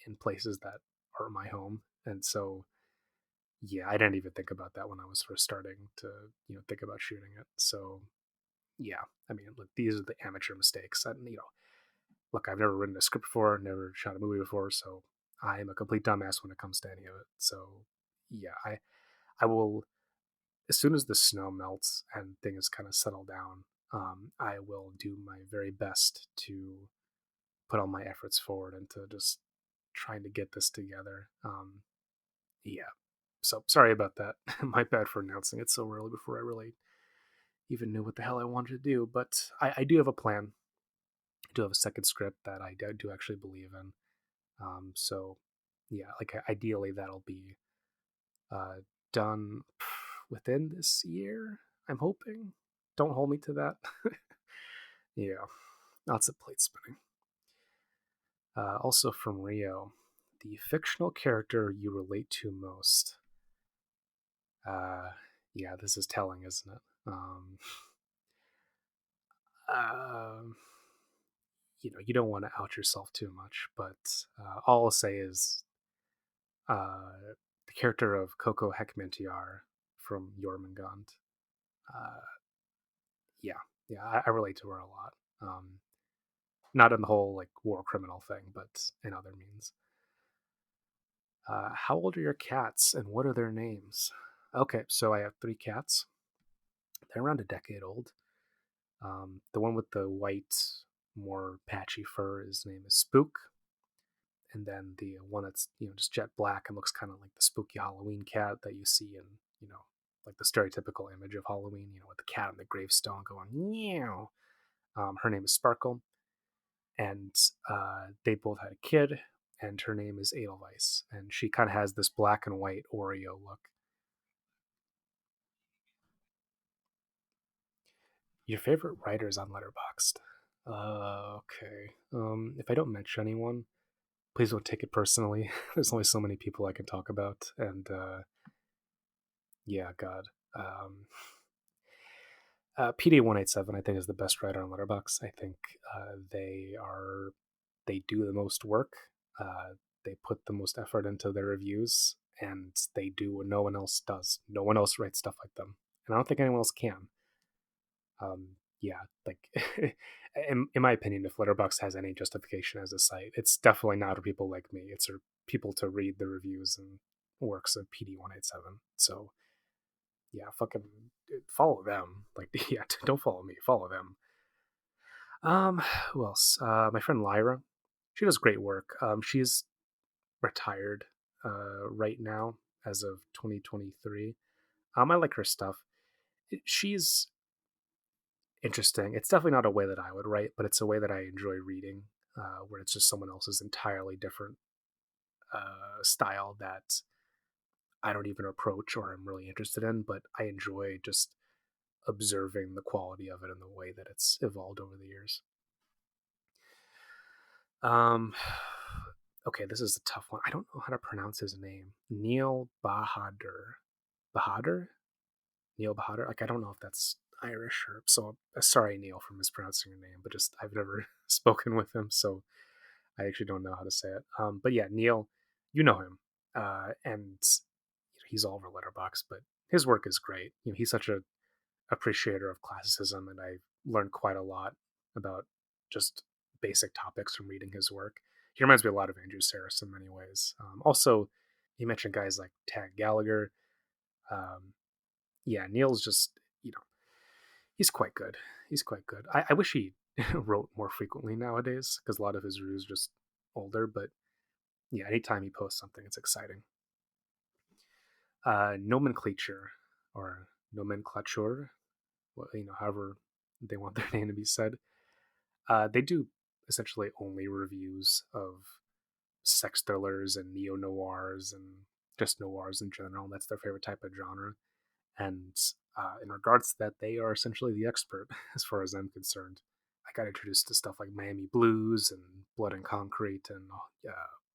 in places that are my home, and so yeah, I didn't even think about that when I was first starting to think about shooting it. So yeah, I mean, look, these are the amateur mistakes. And look, I've never written a script before, never shot a movie before, so I am a complete dumbass when it comes to any of it. So yeah, I will, as soon as the snow melts and things kind of settle down, I will do my very best to put all my efforts forward into just trying to get this together. Yeah. So sorry about that. My bad for announcing it so early before I really even knew what the hell I wanted to do. But I do have a plan. I do have a second script that I do actually believe in. So yeah, like ideally that'll be uh, done within this year. I'm hoping. Don't hold me to that. Yeah, lots of plate spinning. Also from Rio, the fictional character you relate to most. Uh, yeah, this is telling, isn't it? Um, you don't want to out yourself too much, but all I'll say is the character of Coco Hekmentiar from Jormungand. Uh, yeah, yeah, I relate to her a lot. Not in the whole like war criminal thing, but in other means. How old are your cats, and what are their names? Okay, so I have three cats. They're around a decade old. The one with the white, more patchy fur, his name is Spook, and then the one that's just jet black and looks kind of like the spooky Halloween cat that you see in like the stereotypical image of Halloween, with the cat on the gravestone going meow. Her name is Sparkle, and they both had a kid, and her name is Edelweiss, and she kind of has this black and white Oreo look. Your favorite writers on Letterboxd? Okay. If I don't mention anyone, please don't take it personally. There's only so many people I can talk about, and yeah, God. Um, PD187, I think, is the best writer on Letterboxd. I think they do the most work. Uh, they put the most effort into their reviews, and they do what no one else does. No one else writes stuff like them, and I don't think anyone else can. Yeah, like in my opinion, if Letterboxd has any justification as a site, it's definitely not for people like me. It's for people to read the reviews and works of PD187. So yeah, fucking follow them. Like, yeah, don't follow me, follow them. Who else? My friend Lyra, she does great work. She's retired right now as of 2023. I like her stuff. She's interesting. It's definitely not a way that I would write, but it's a way that I enjoy reading, where it's just someone else's entirely different style that I don't even approach or I'm really interested in, but I enjoy just observing the quality of it and the way that it's evolved over the years. Um, okay, this is a tough one. I don't know how to pronounce his name. Neil Bahadur. Bahadur? Neil Bahadur? Like, I don't know if that's Irish or so. Sorry, Neil, for mispronouncing your name, but just I've never spoken with him, so I actually don't know how to say it. But yeah, Neil, you know him, and he's all over Letterbox, but his work is great. He's such a appreciator of classicism, and I learned quite a lot about just basic topics from reading his work. He reminds me a lot of Andrew Sarris in many ways. Also, you mentioned guys like Tad Gallagher. Um, yeah, Neil's just he's quite good. He's quite good. I wish he wrote more frequently nowadays because a lot of his reviews are just older. But yeah, anytime he posts something, it's exciting. Nomenclature or nomenclature, well, however they want their name to be said. They do essentially only reviews of sex thrillers and neo noirs and just noirs in general. That's their favorite type of genre. And in regards to that, they are essentially the expert as far as I'm concerned. I got introduced to stuff like Miami Blues and Blood and Concrete and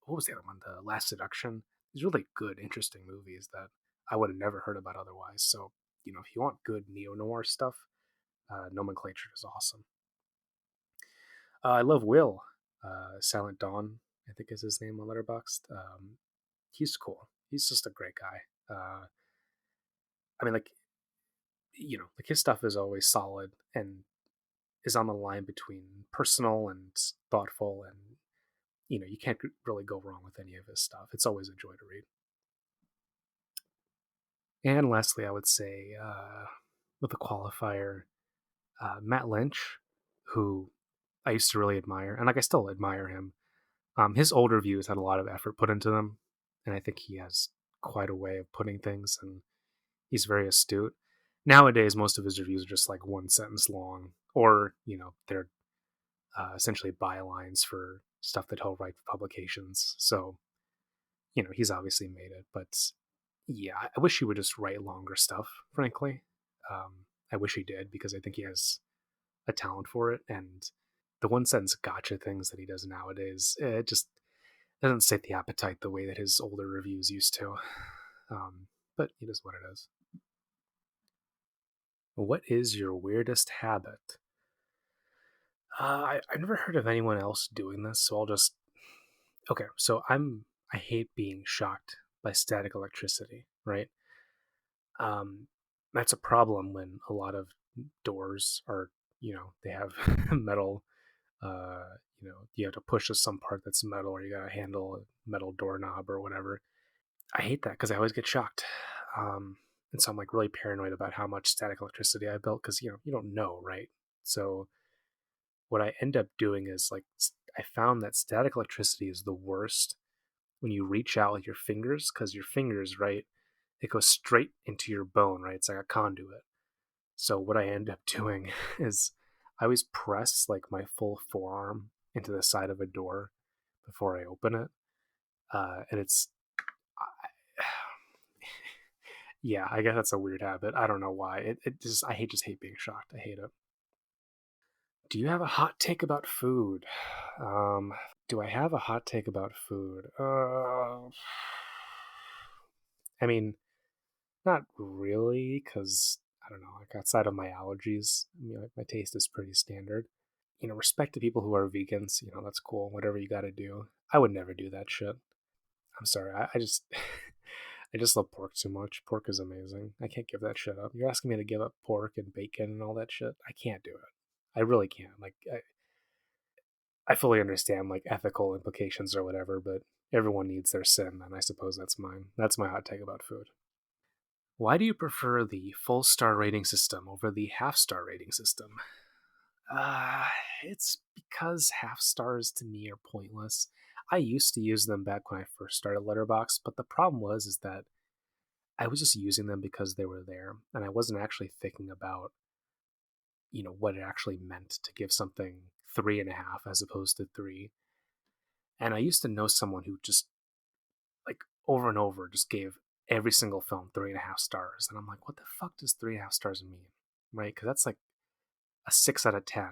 what was the other one? The Last Seduction. These really good, interesting movies that I would have never heard about otherwise. So, if you want good neo noir stuff, Nomenclature is awesome. I love Will. Silent Dawn, I think is his name on Letterboxd. He's cool. He's just a great guy. I mean, like, like his stuff is always solid and is on the line between personal and thoughtful, and you can't really go wrong with any of his stuff. It's always a joy to read. And lastly, I would say with a qualifier, Matt Lynch, who I used to really admire, and like I still admire him. His older views had a lot of effort put into them, and I think he has quite a way of putting things, and he's very astute. Nowadays, most of his reviews are just like one sentence long, or they're essentially bylines for stuff that he'll write for publications. So he's obviously made it, but yeah, I wish he would just write longer stuff. Frankly, I wish he did because I think he has a talent for it, and the one sentence gotcha things that he does nowadays, it just doesn't sate the appetite the way that his older reviews used to. But it is what it is. What is your weirdest habit? I've never heard of anyone else doing this, so I'll just. Okay, so I hate being shocked by static electricity, right? Um, that's a problem when a lot of doors are, they have metal. You have to push to some part that's metal, or you got to handle a metal doorknob or whatever. I hate that because I always get shocked. And so I'm like really paranoid about how much static electricity I built because you don't know, right? So what I end up doing is like I found that static electricity is the worst when you reach out with your fingers because your fingers, right, it goes straight into your bone, right? It's like a conduit. So what I end up doing is I always press like my full forearm into the side of a door before I open it, and it's yeah, I guess that's a weird habit. I don't know why. It just I hate being shocked. I hate it. Do you have a hot take about food? Do I have a hot take about food? I mean, Not really, because I don't know, like outside of my allergies, like my taste is pretty standard. Respect to people who are vegans. That's cool. Whatever you got to do. I would never do that shit. I'm sorry. I just, I just love pork too much. Pork is amazing. I can't give that shit up. You're asking me to give up pork and bacon and all that shit. I can't do it. I really can't. Like, I fully understand like ethical implications or whatever, but everyone needs their sin, and I suppose that's mine. That's my hot take about food. Why do you prefer the full star rating system over the half star rating system? Uh, it's because half stars to me are pointless. I used to use them back when I first started Letterboxd, but the problem was is that I was just using them because they were there, and I wasn't actually thinking about what it actually meant to give something 3.5 as opposed to 3. And I used to know someone who just like over and over just gave every single film 3.5 stars, and I'm like, what the fuck does 3.5 stars mean, right? Because that's like a 6 out of 10.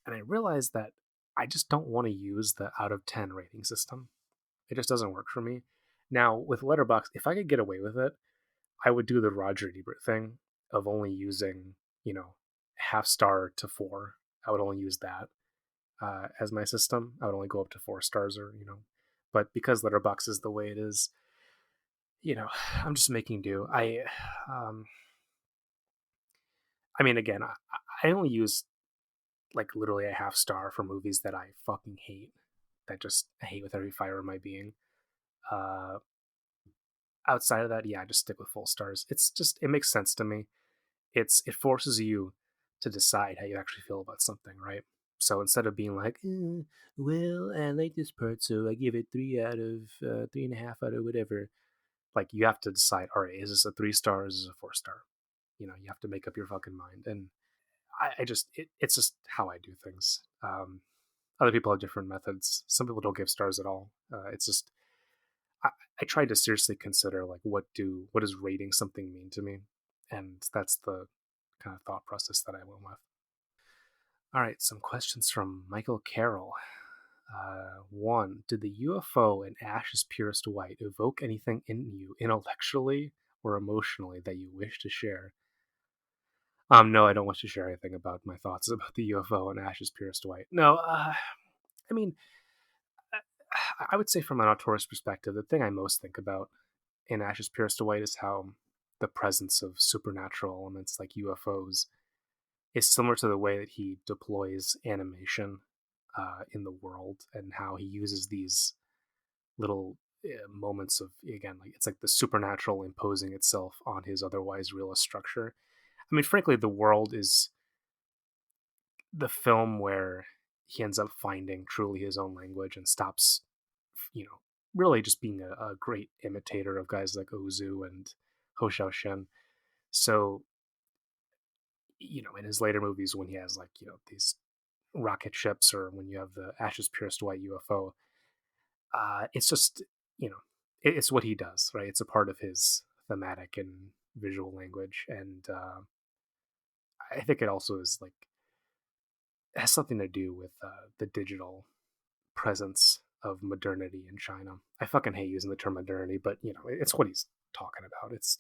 And I realized that I just don't want to use the out of 10 rating system. It just doesn't work for me. Now, with Letterboxd, if I could get away with it, I would do the Roger Ebert thing of only using, half star to 4. I would only use that as my system. I would only go up to 4 stars but because Letterboxd is the way it is, you know, I'm just making do. Um, I mean, again, I only use like literally a half star for movies that I fucking hate, that just I hate with every fiber of my being. Uh, Outside of that, yeah, I just stick with full stars. It makes sense to me. It forces you to decide how you actually feel about something, right? So instead of being like, well, I like this part, so I give it 3 out of 3.5 out of whatever. Like you have to decide, all right, is this a 3 star? Is this a 4 star? You have to make up your fucking mind. And it's just how I do things. Other people have different methods. Some people don't give stars at all. It's just I, I tried to seriously consider like what does rating something mean to me, and that's the kind of thought process that I went with. All right, some questions from Michael Carroll. One, did the UFO in Ash's Purest White evoke anything in you intellectually or emotionally that you wish to share? No, I don't want to share anything about my thoughts about the UFO and Ash's Purest White. No, I mean, I would say from an auteurist perspective, the thing I most think about in Ash's Purest White is how the presence of supernatural elements like UFOs is similar to the way that he deploys animation in the world, and how he uses these little moments of, again, like it's like the supernatural imposing itself on his otherwise realist structure. I mean, frankly, the world is the film where he ends up finding truly his own language and stops, you know, really just being a great imitator of guys like Ozu and Ho Xiaoshen. So, in his later movies, when he has like, these rocket ships, or when you have the Ash's Purest White UFO, it's just, you know, it's what he does, right? It's a part of his thematic and visual language. And I think it also is like, it has something to do with the digital presence of modernity in China. I fucking hate using the term modernity, but it's what he's talking about. It's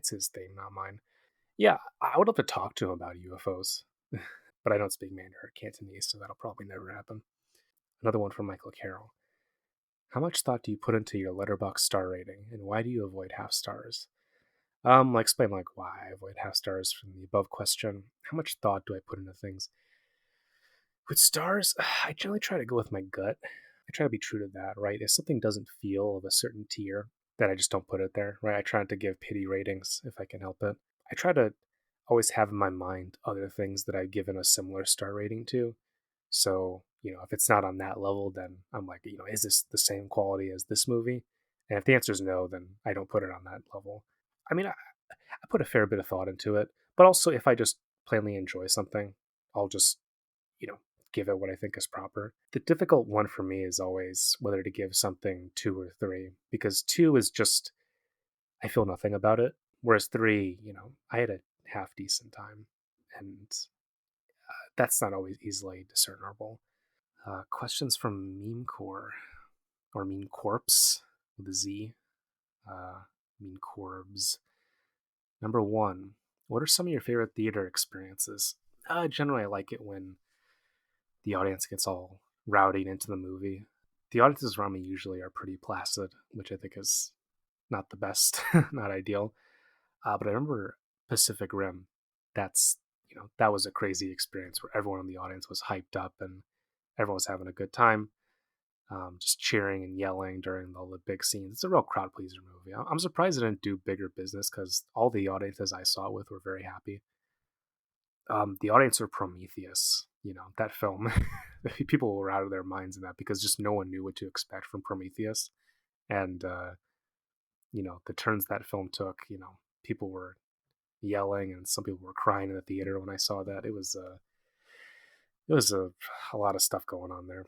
his thing, not mine. Yeah, I would love to talk to him about UFOs, but I don't speak Mandarin or Cantonese, so that'll probably never happen. Another one from Michael Carroll. How much thought do you put into your letterbox star rating, and why do you avoid half stars? Like explain like why I avoid half stars from the above question. How much thought do I put into things? With stars, I generally try to go with my gut. I try to be true to that, right? If something doesn't feel of a certain tier, then I just don't put it there, right? I try not to give pity ratings if I can help it. I try to always have in my mind other things that I've given a similar star rating to. So, if it's not on that level, then I'm like, is this the same quality as this movie? And if the answer is no, then I don't put it on that level. I mean, I put a fair bit of thought into it, but also if I just plainly enjoy something, I'll just, you know, give it what I think is proper. The difficult one for me is always whether to give something 2 or 3, because 2 is just, I feel nothing about it. Whereas 3, I had a half decent time, and that's not always easily discernible. Questions from Meme Core, or Meme Corpse with a Z. Meme Corbs. Number one, what are some of your favorite theater experiences? Generally, I like it when the audience gets all rowdy into the movie. The audiences around me usually are pretty placid, which I think is not the best, not ideal. But I remember Pacific Rim. That's that was a crazy experience where everyone in the audience was hyped up and everyone was having a good time, just cheering and yelling during all the big scenes. It's a real crowd pleaser movie. I'm surprised it didn't do bigger business because all the audiences I saw it with were very happy. The audience for Prometheus, that film, people were out of their minds in that because just no one knew what to expect from Prometheus, and the turns that film took. People were yelling and some people were crying in the theater when I saw that. It was a lot of stuff going on there.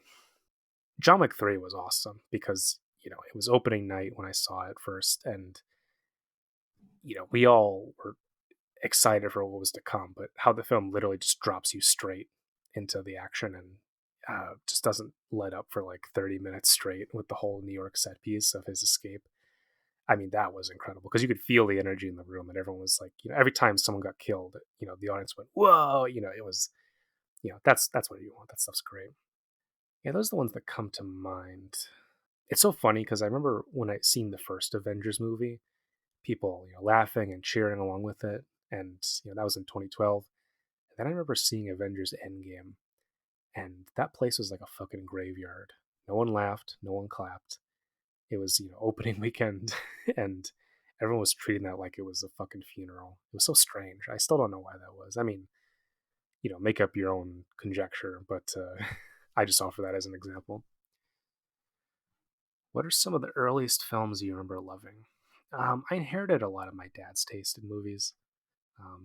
John Wick 3 was awesome because it was opening night when I saw it first, and we all were excited for what was to come, but how the film literally just drops you straight into the action and just doesn't let up for like 30 minutes straight with the whole New York set piece of his escape. I mean, that was incredible because you could feel the energy in the room, and everyone was like, every time someone got killed, the audience went, "Whoa!" It was, that's what you want. That stuff's great. Yeah, those are the ones that come to mind. It's so funny because I remember when I seen the first Avengers movie, people laughing and cheering along with it, and that was in 2012. And then I remember seeing Avengers Endgame, and that place was like a fucking graveyard. No one laughed, no one clapped. It was opening weekend, and everyone was treating that like it was a fucking funeral. It was so strange. I still don't know why that was. I mean, make up your own conjecture, but I just offer that as an example. What are some of the earliest films you remember loving? I inherited a lot of my dad's taste in movies.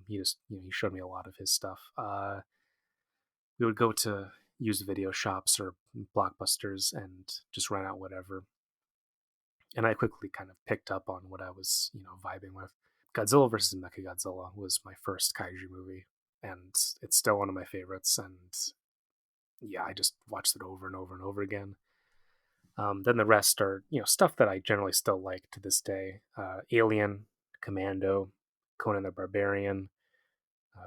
He just, he showed me a lot of his stuff. We would go to used video shops or blockbusters and just rent out whatever. And I quickly kind of picked up on what I was, vibing with. Godzilla versus Mechagodzilla was my first kaiju movie, and it's still one of my favorites. And yeah, I just watched it over and over and over again. Then the rest are, stuff that I generally still like to this day. Alien, Commando, Conan the Barbarian,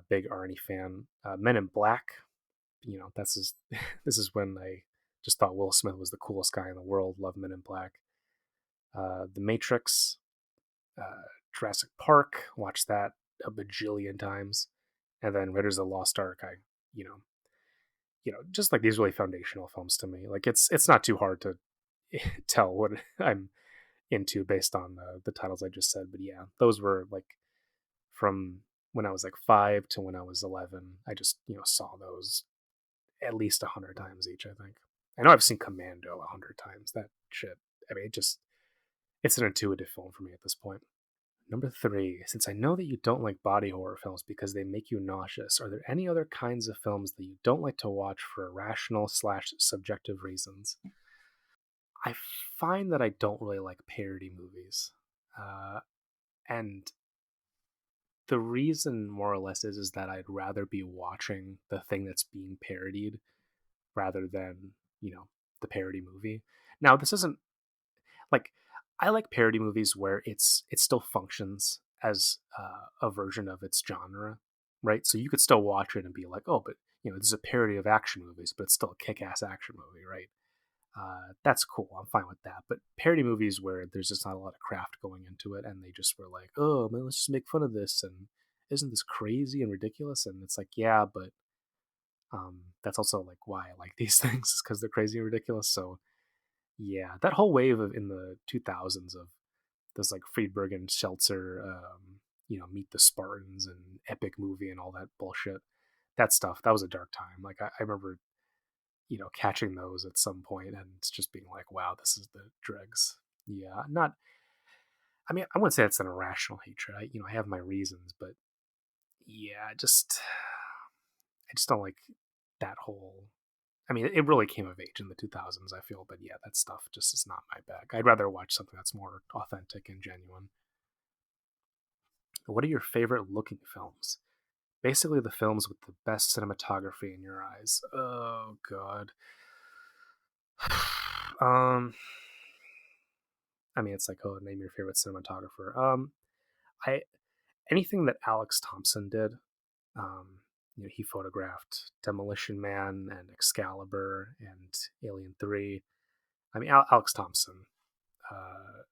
big Arnie fan. Men in Black, that's this is when I just thought Will Smith was the coolest guy in the world. Love Men in Black. The Matrix, Jurassic Park, watched that a bajillion times, and then Raiders of the Lost Ark. You know, just like these really foundational films to me. Like it's not too hard to tell what I'm into based on the titles I just said. But yeah, those were like from when I was like 5 to when I was 11. I just saw those at least 100 times each. I think. I know I've seen Commando 100 times. That shit. I mean, it's an intuitive film for me at this point. Number three, since I know that you don't like body horror films because they make you nauseous, are there any other kinds of films that you don't like to watch for irrational slash subjective reasons? I find that I don't really like parody movies. And the reason more or less is that I'd rather be watching the thing that's being parodied rather than, the parody movie. Now, this isn't like I like parody movies where it still functions as a version of its genre, right? So you could still watch it and be like, oh, but this is a parody of action movies, but it's still a kick-ass action movie, right? That's cool. I'm fine with that. But parody movies where there's just not a lot of craft going into it, and they just were like, oh man, let's just make fun of this, and isn't this crazy and ridiculous? And it's like, yeah, but that's also like why I like these things because they're crazy and ridiculous. So yeah, that whole wave of in the 2000s of those like Friedberg and Seltzer, Meet the Spartans and Epic Movie and all that bullshit. That stuff, that was a dark time. Like I remember, catching those at some point and just being like, wow, this is the dregs. Yeah, not. I mean, I wouldn't say it's an irrational hatred. I have my reasons, but yeah, I just don't like that whole. I mean, it really came of age in the 2000s, I feel, but yeah, that stuff just is not my bag. I'd rather watch something that's more authentic and genuine. What are your favorite looking films? Basically, the films with the best cinematography in your eyes. Oh, God. um, I mean, it's like, oh, name your favorite cinematographer. I anything that Alex Thompson did. Um, he photographed Demolition Man and Excalibur and Alien 3. I mean, Alex Thompson, uh,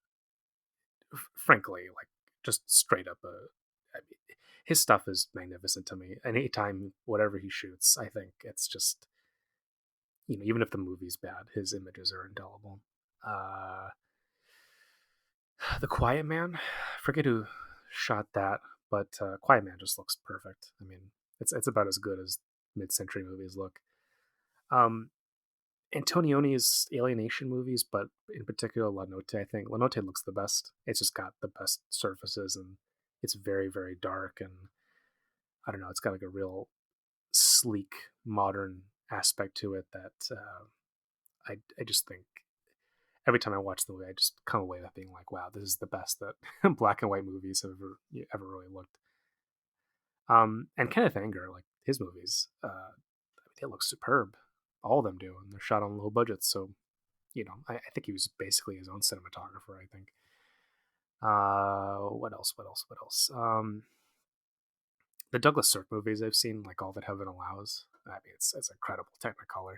frankly, like just straight up I mean, his stuff is magnificent to me. Anytime, whatever he shoots, I think it's just, even if the movie's bad, his images are indelible. Uh, the Quiet Man, I forget who shot that, but Quiet Man just looks perfect. I mean, it's about as good as mid-century movies look. Um, Antonioni's Alienation movies, but in particular La Notte, I think La Notte looks the best. It's just got the best surfaces, and it's very, very dark, and I don't know, it's got like a real sleek, modern aspect to it that I just think every time I watch the movie, I just come away with being like, wow, this is the best that black and white movies have ever really looked. And Kenneth Anger, like his movies, they look superb. All of them do, and they're shot on low budgets. So, I think he was basically his own cinematographer. I think. What else? What else? What else? The Douglas Sirk movies I've seen, like All That Heaven Allows. I mean, it's incredible Technicolor.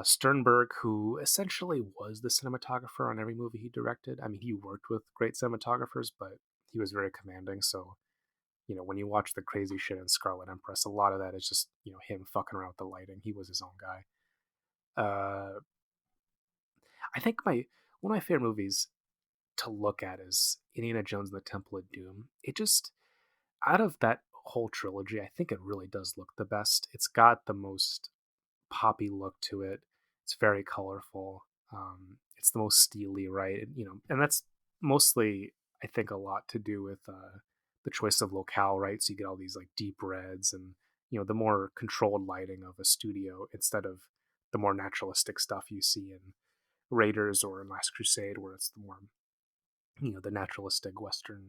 Sternberg, who essentially was the cinematographer on every movie he directed. I mean, he worked with great cinematographers, but he was very commanding. So, when you watch the crazy shit in Scarlet Empress, a lot of that is just, him fucking around with the lighting. He was his own guy. I think one of my favorite movies to look at is Indiana Jones and the Temple of Doom. It just, out of that whole trilogy, I think it really does look the best. It's got the most poppy look to it. It's very colorful. It's the most steely, right? And that's mostly, I think, a lot to do with the choice of locale, right? So you get all these like deep reds and the more controlled lighting of a studio instead of the more naturalistic stuff you see in Raiders or in Last Crusade, where it's the more the naturalistic Western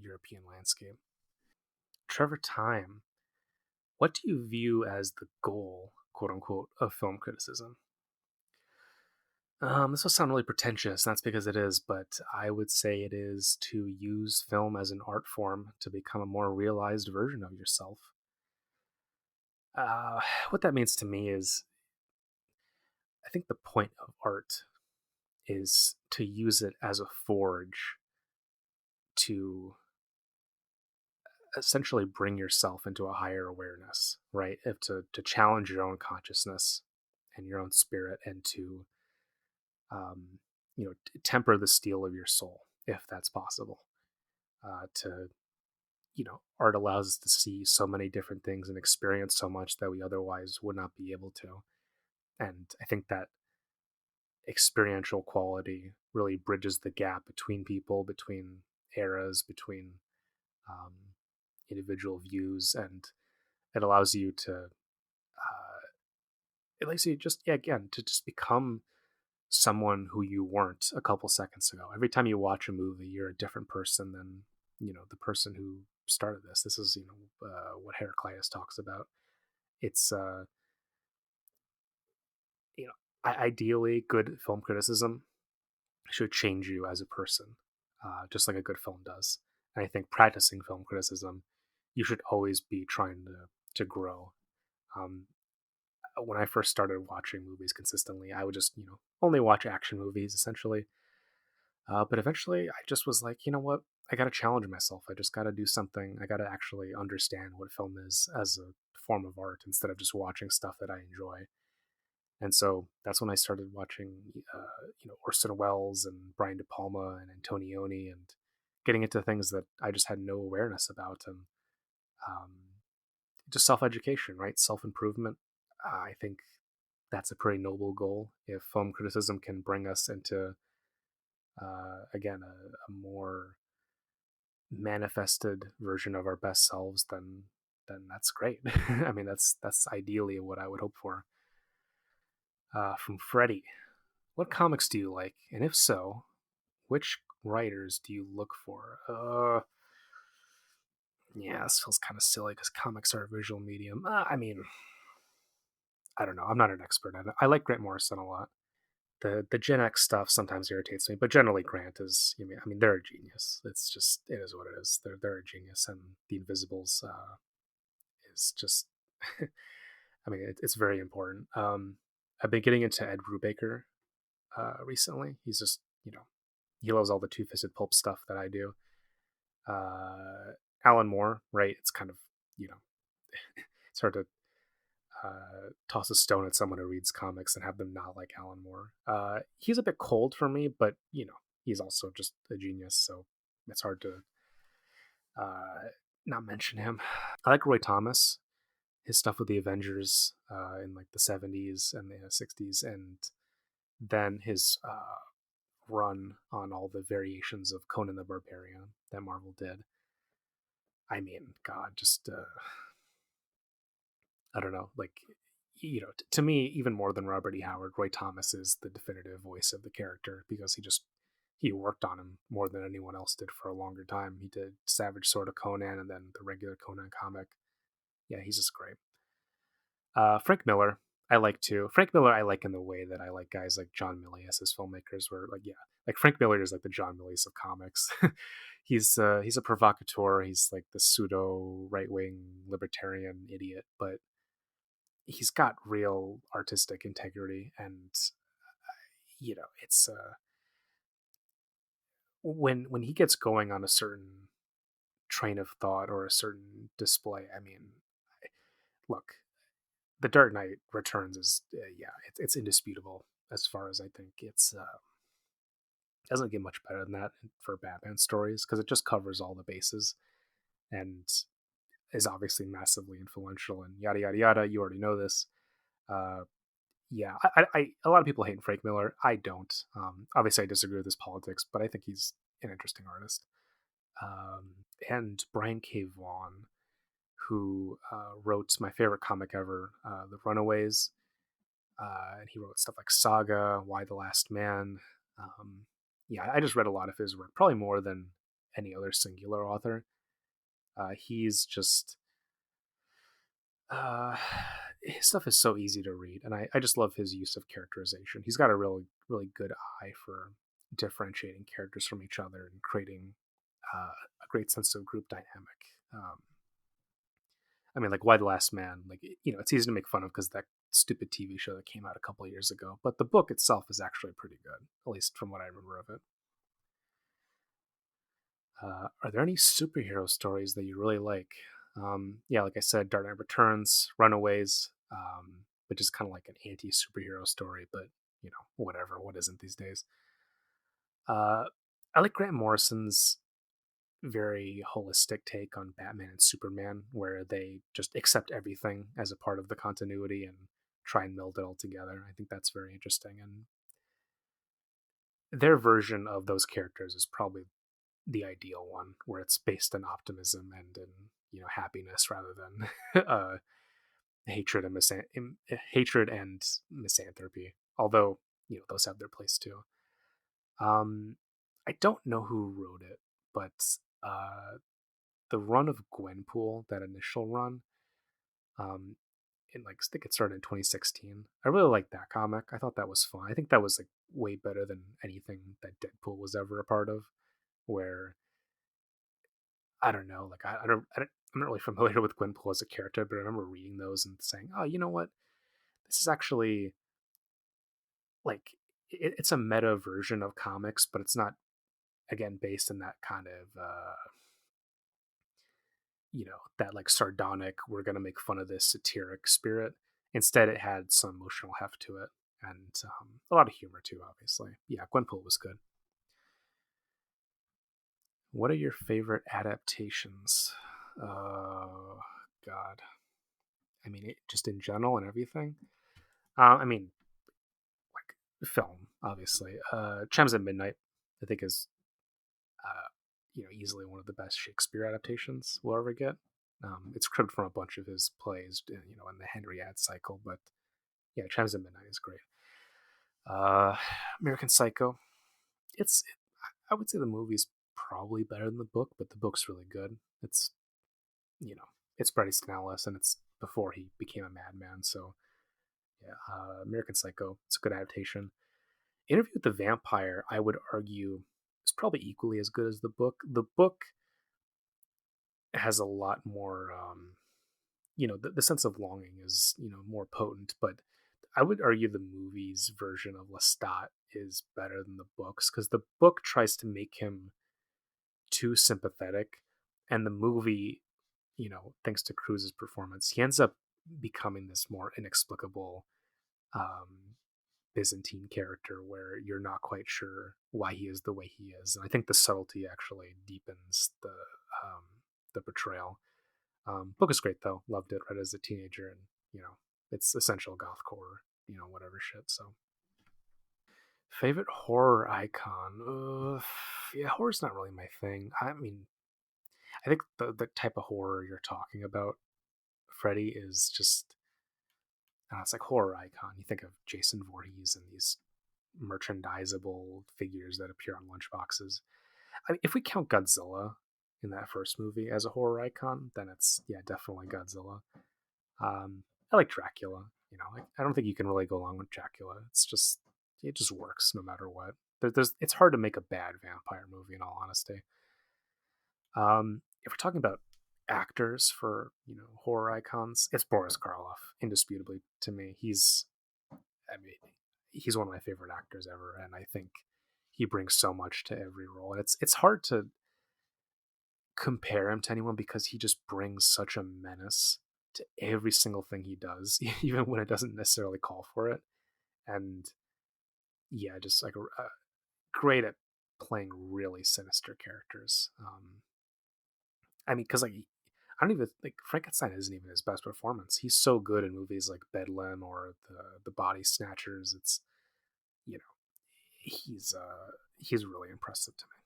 European landscape. Trevor Time, what do you view as the goal, quote unquote, of film criticism? This will sound really pretentious, and that's because it is, but I would say it is to use film as an art form to become a more realized version of yourself. Uh, what that means to me is I think the point of art is to use it as a forge to essentially bring yourself into a higher awareness, right? If to challenge your own consciousness and your own spirit, and to um, temper the steel of your soul, if that's possible. To art allows us to see so many different things and experience so much that we otherwise would not be able to. And I think that experiential quality really bridges the gap between people, between eras, between um, individual views, and it allows you to it lets you just, yeah, again, to just become someone who you weren't a couple seconds ago. Every time you watch a movie, you're a different person than the person who started this. This is what Heraclitus talks about. It's you know ideally good film criticism should change you as a person, just like a good film does. And I think practicing film criticism, you should always be trying to grow. Um, when I first started watching movies consistently, I would just only watch action movies essentially. But eventually, I just was like, you know what? I got to challenge myself. I just got to do something. I got to actually understand what film is as a form of art instead of just watching stuff that I enjoy. And so that's when I started watching, Orson Welles and Brian De Palma and Antonioni, and getting into things that I just had no awareness about, and um, just self education, right? Self improvement. I think that's a pretty noble goal. If film criticism can bring us into, again, a more manifested version of our best selves, then that's great. I mean, that's ideally what I would hope for. From Freddie, what comics do you like, and if so, which writers do you look for? Yeah, this feels kind of silly because comics are a visual medium. I mean, I don't know. I'm not an expert at it. I like Grant Morrison a lot. the Gen X stuff sometimes irritates me, but generally Grant is. I mean, they're a genius. It's just it is what it is. They're a genius, and the Invisibles is just. I mean, it's very important. I've been getting into Ed Brubaker recently. He's just he loves all the two fisted pulp stuff that I do. Alan Moore, right? It's kind of you know it's hard to toss a stone at someone who reads comics and have them not like Alan Moore. He's a bit cold for me, but he's also just a genius, so it's hard to uh, not mention him. I like Roy Thomas, his stuff with the Avengers in like the 70s and the 60s, and then his run on all the variations of Conan the Barbarian that Marvel did. I mean, God, just I don't know, like to me, even more than Robert E. Howard, Roy Thomas is the definitive voice of the character because he worked on him more than anyone else did for a longer time. He did Savage Sword of Conan and then the regular Conan comic. Yeah, he's just great. Frank Miller, I like too. Frank Miller, I like in the way that I like guys like John Milius as filmmakers. Where like Frank Miller is like the John Milius of comics. He's a provocateur. He's like the pseudo right wing libertarian idiot, but he's got real artistic integrity, and it's when he gets going on a certain train of thought or a certain display. I mean, look, the Dark Knight Returns is it's indisputable as far as I think it's doesn't get much better than that for Batman stories because it just covers all the bases and is obviously massively influential and yada yada yada. You already know this. Uh, yeah, a lot of people hate Frank Miller. I don't. Obviously, I disagree with his politics, but I think he's an interesting artist. And Brian K. Vaughan, who wrote my favorite comic ever, The Runaways. And he wrote stuff like Saga, Why the Last Man. Yeah, I just read a lot of his work, probably more than any other singular author. He's just uh, his stuff is so easy to read, and I just love his use of characterization. He's got a really really good eye for differentiating characters from each other and creating a great sense of group dynamic. I mean, like Why the Last Man, like it's easy to make fun of because that stupid TV show that came out a couple of years ago, but the book itself is actually pretty good, at least from what I remember of it. Are there any superhero stories that you really like? Yeah, like I said, Dark Knight Returns, Runaways, which is kind of like an anti superhero story, but whatever. What isn't these days? Uh, I like Grant Morrison's very holistic take on Batman and Superman, where they just accept everything as a part of the continuity and try and meld it all together. I think that's very interesting, and their version of those characters is probably the ideal one, where it's based in optimism and in happiness rather than hatred and hatred and misanthropy. Although those have their place too. I don't know who wrote it, but the run of Gwenpool, that initial run, um, in like I think it started in 2016. I really liked that comic. I thought that was fun. I think that was like way better than anything that Deadpool was ever a part of. Where I don't know, like I'm not really familiar with Gwenpool as a character, but I remember reading those and saying, "Oh, you know what? This is actually like it's a meta version of comics, but it's not again based in that kind of that like sardonic, we're gonna make fun of this satiric spirit. Instead, it had some emotional heft to it and a lot of humor too. Obviously, yeah, Gwenpool was good. What are your favorite adaptations? God, I mean, just in general and everything. I mean, like film, obviously. Chimes at Midnight, I think, is easily one of the best Shakespeare adaptations we'll ever get. It's cribbed from a bunch of his plays, in the Henriade cycle, but yeah, Chimes at Midnight is great. Uh, American Psycho, it's I would say the movie's probably better than the book, but the book's really good. It's you know it's Bret Easton Ellis, and it's before he became a madman, so yeah, American Psycho, it's a good adaptation. Interview with the Vampire, I would argue, is probably equally as good as the book. The book has a lot more, the sense of longing is, more potent, but I would argue the movie's version of Lestat is better than the books because the book tries to make him too sympathetic, and the movie, thanks to Cruise's performance, he ends up becoming this more inexplicable um, Byzantine character where you're not quite sure why he is the way he is. And I think the subtlety actually deepens the portrayal. Book is great though. Loved it right as a teenager, and it's essential goth core, whatever shit. So favorite horror icon. Yeah, horror's not really my thing. I mean, I think the type of horror you're talking about, Freddy, is just it's like horror icon. You think of Jason Voorhees and these merchandisable figures that appear on lunchboxes. I mean, if we count Godzilla in that first movie as a horror icon, then it's definitely Godzilla. I like Dracula. I don't think you can really go along with Dracula. It just works no matter what. It's hard to make a bad vampire movie in all honesty. If we're talking about actors for horror icons, it's Boris Karloff, indisputably to me. I mean, he's one of my favorite actors ever, and I think he brings so much to every role. And it's hard to compare him to anyone because he just brings such a menace to every single thing he does, even when it doesn't necessarily call for it. And yeah, just like great at playing really sinister characters. I mean, because like I don't even like Frankenstein isn't even his best performance. He's so good in movies like Bedlam or the Body Snatchers. It's you know he's really impressive to me.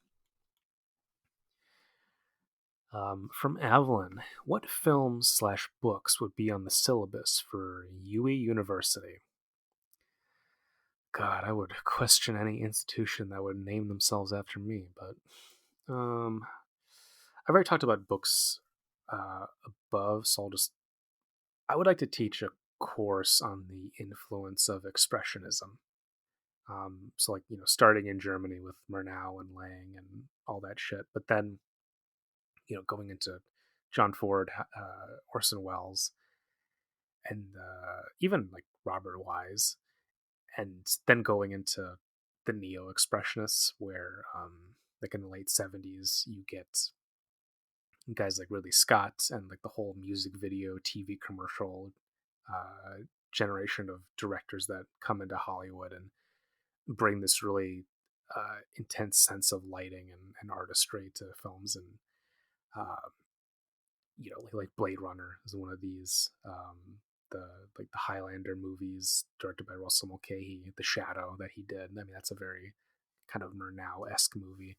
From Evelyn, what films/books would be on the syllabus for UE University? God, I would question any institution that would name themselves after me, but I've already talked about books above, so I would like to teach a course on the influence of expressionism. So like starting in Germany with Murnau and Lang and all that shit, but then going into John Ford, Orson Welles, and even like Robert Wise, and then going into the neo expressionists, where like in the late '70s you get guys like Ridley Scott and like the whole music video, TV commercial uh, generation of directors that come into Hollywood and bring this really intense sense of lighting and artistry to films. And uh, like Blade Runner is one of these. The like the Highlander movies directed by Russell Mulcahy, The Shadow that he did. I mean, that's a very kind of Murnau esque movie.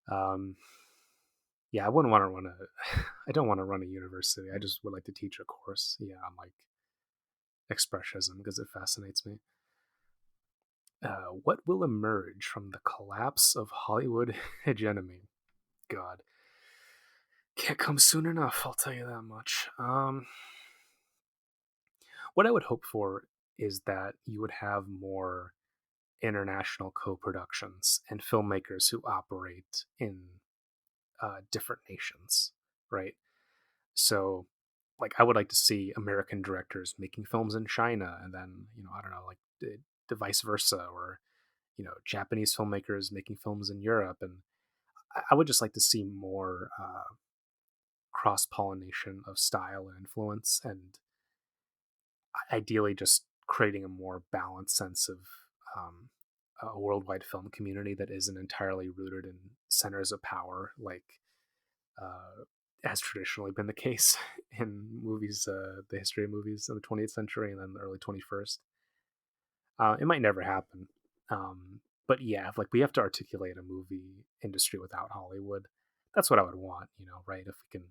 Um, yeah, I wouldn't want to run a. I don't want to run a university. I just would like to teach a course, on like expressionism because it fascinates me. What will emerge from the collapse of Hollywood hegemony? God, can't come soon enough. I'll tell you that much. What I would hope for is that you would have more international co-productions and filmmakers who operate in different nations, right? So, like, I would like to see American directors making films in China, and then I don't know, like the vice versa, or Japanese filmmakers making films in Europe, and I would just like to see more cross pollination of style and influence, and ideally just creating a more balanced sense of um, a worldwide film community that isn't entirely rooted in centers of power, like uh, has traditionally been the case in movies, the history of movies in the 20th century and then the early 21st. It might never happen, but yeah, if, like we have to articulate a movie industry without Hollywood, that's what I would want, right? If we can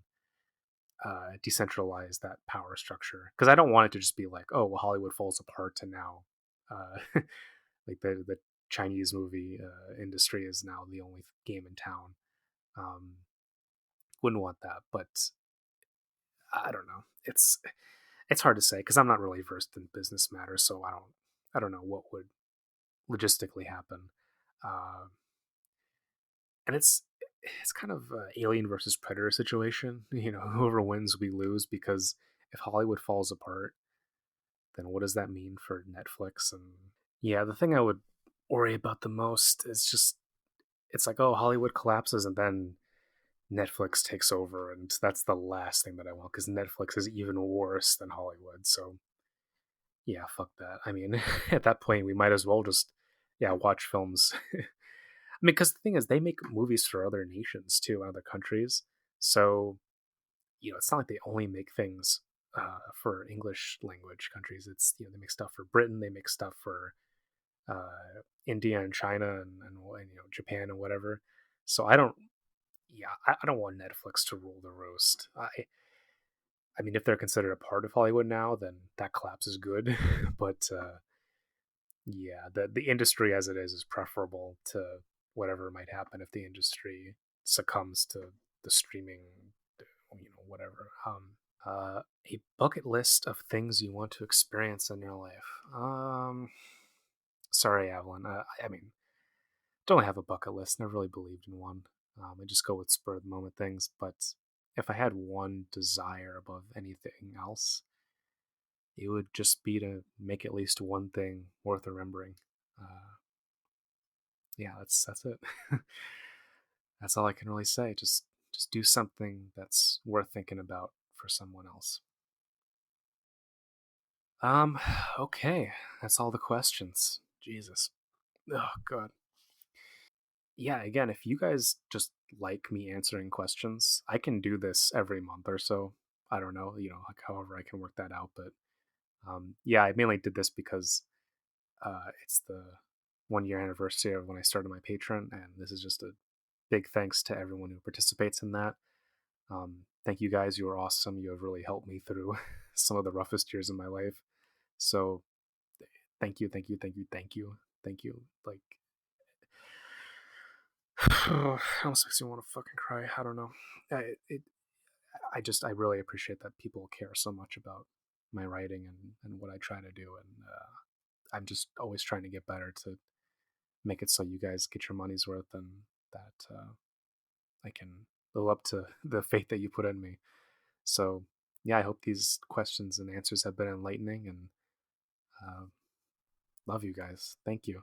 decentralize that power structure, because I don't want it to just be like, oh, well, Hollywood falls apart and now like the Chinese movie industry is now the only game in town. Um, wouldn't want that, but I don't know. It's hard to say because I'm not really versed in business matters, so I don't know what would logistically happen. Uh, and it's kind of a Alien versus Predator situation. Whoever wins, we lose, because if Hollywood falls apart, then what does that mean for Netflix? And yeah, the thing I would worry about the most is just, it's like, oh, Hollywood collapses and then Netflix takes over, and that's the last thing that I want, because Netflix is even worse than Hollywood. So yeah, fuck that. I mean, at that point, we might as well just, yeah, watch films. I mean, because the thing is, they make movies for other nations too, other countries. So it's not like they only make things for English language countries. It's, they make stuff for Britain, they make stuff for India and China, and Japan and whatever. So I don't, yeah, I don't want Netflix to rule the roast. I mean, if they're considered a part of Hollywood now, then that collapse is good. But yeah, the industry as it is preferable to whatever might happen if the industry succumbs to the streaming, whatever. A bucket list of things you want to experience in your life. Sorry, Evelyn. I mean, don't really have a bucket list. Never really believed in one. I just go with spur of the moment things. But if I had one desire above anything else, it would just be to make at least one thing worth remembering. Uh, yeah, that's it. That's all I can really say. Just do something that's worth thinking about for someone else. Um, okay, that's all the questions. Jesus. Oh God. Yeah, again, if you guys just like me answering questions, I can do this every month or so. I don't know, like however I can work that out. But yeah, I mainly did this because it's the 1 year anniversary of when I started my Patreon, and this is just a big thanks to everyone who participates in that. Thank you guys. You are awesome. You have really helped me through some of the roughest years of my life. So thank you, thank you, thank you, thank you, thank you. Like, almost makes me want to fucking cry. I don't know. I really appreciate that people care so much about my writing and what I try to do, and I'm just always trying to get better to make it so you guys get your money's worth, and that I can live up to the faith that you put in me. So yeah, I hope these questions and answers have been enlightening, and uh, love you guys. Thank you.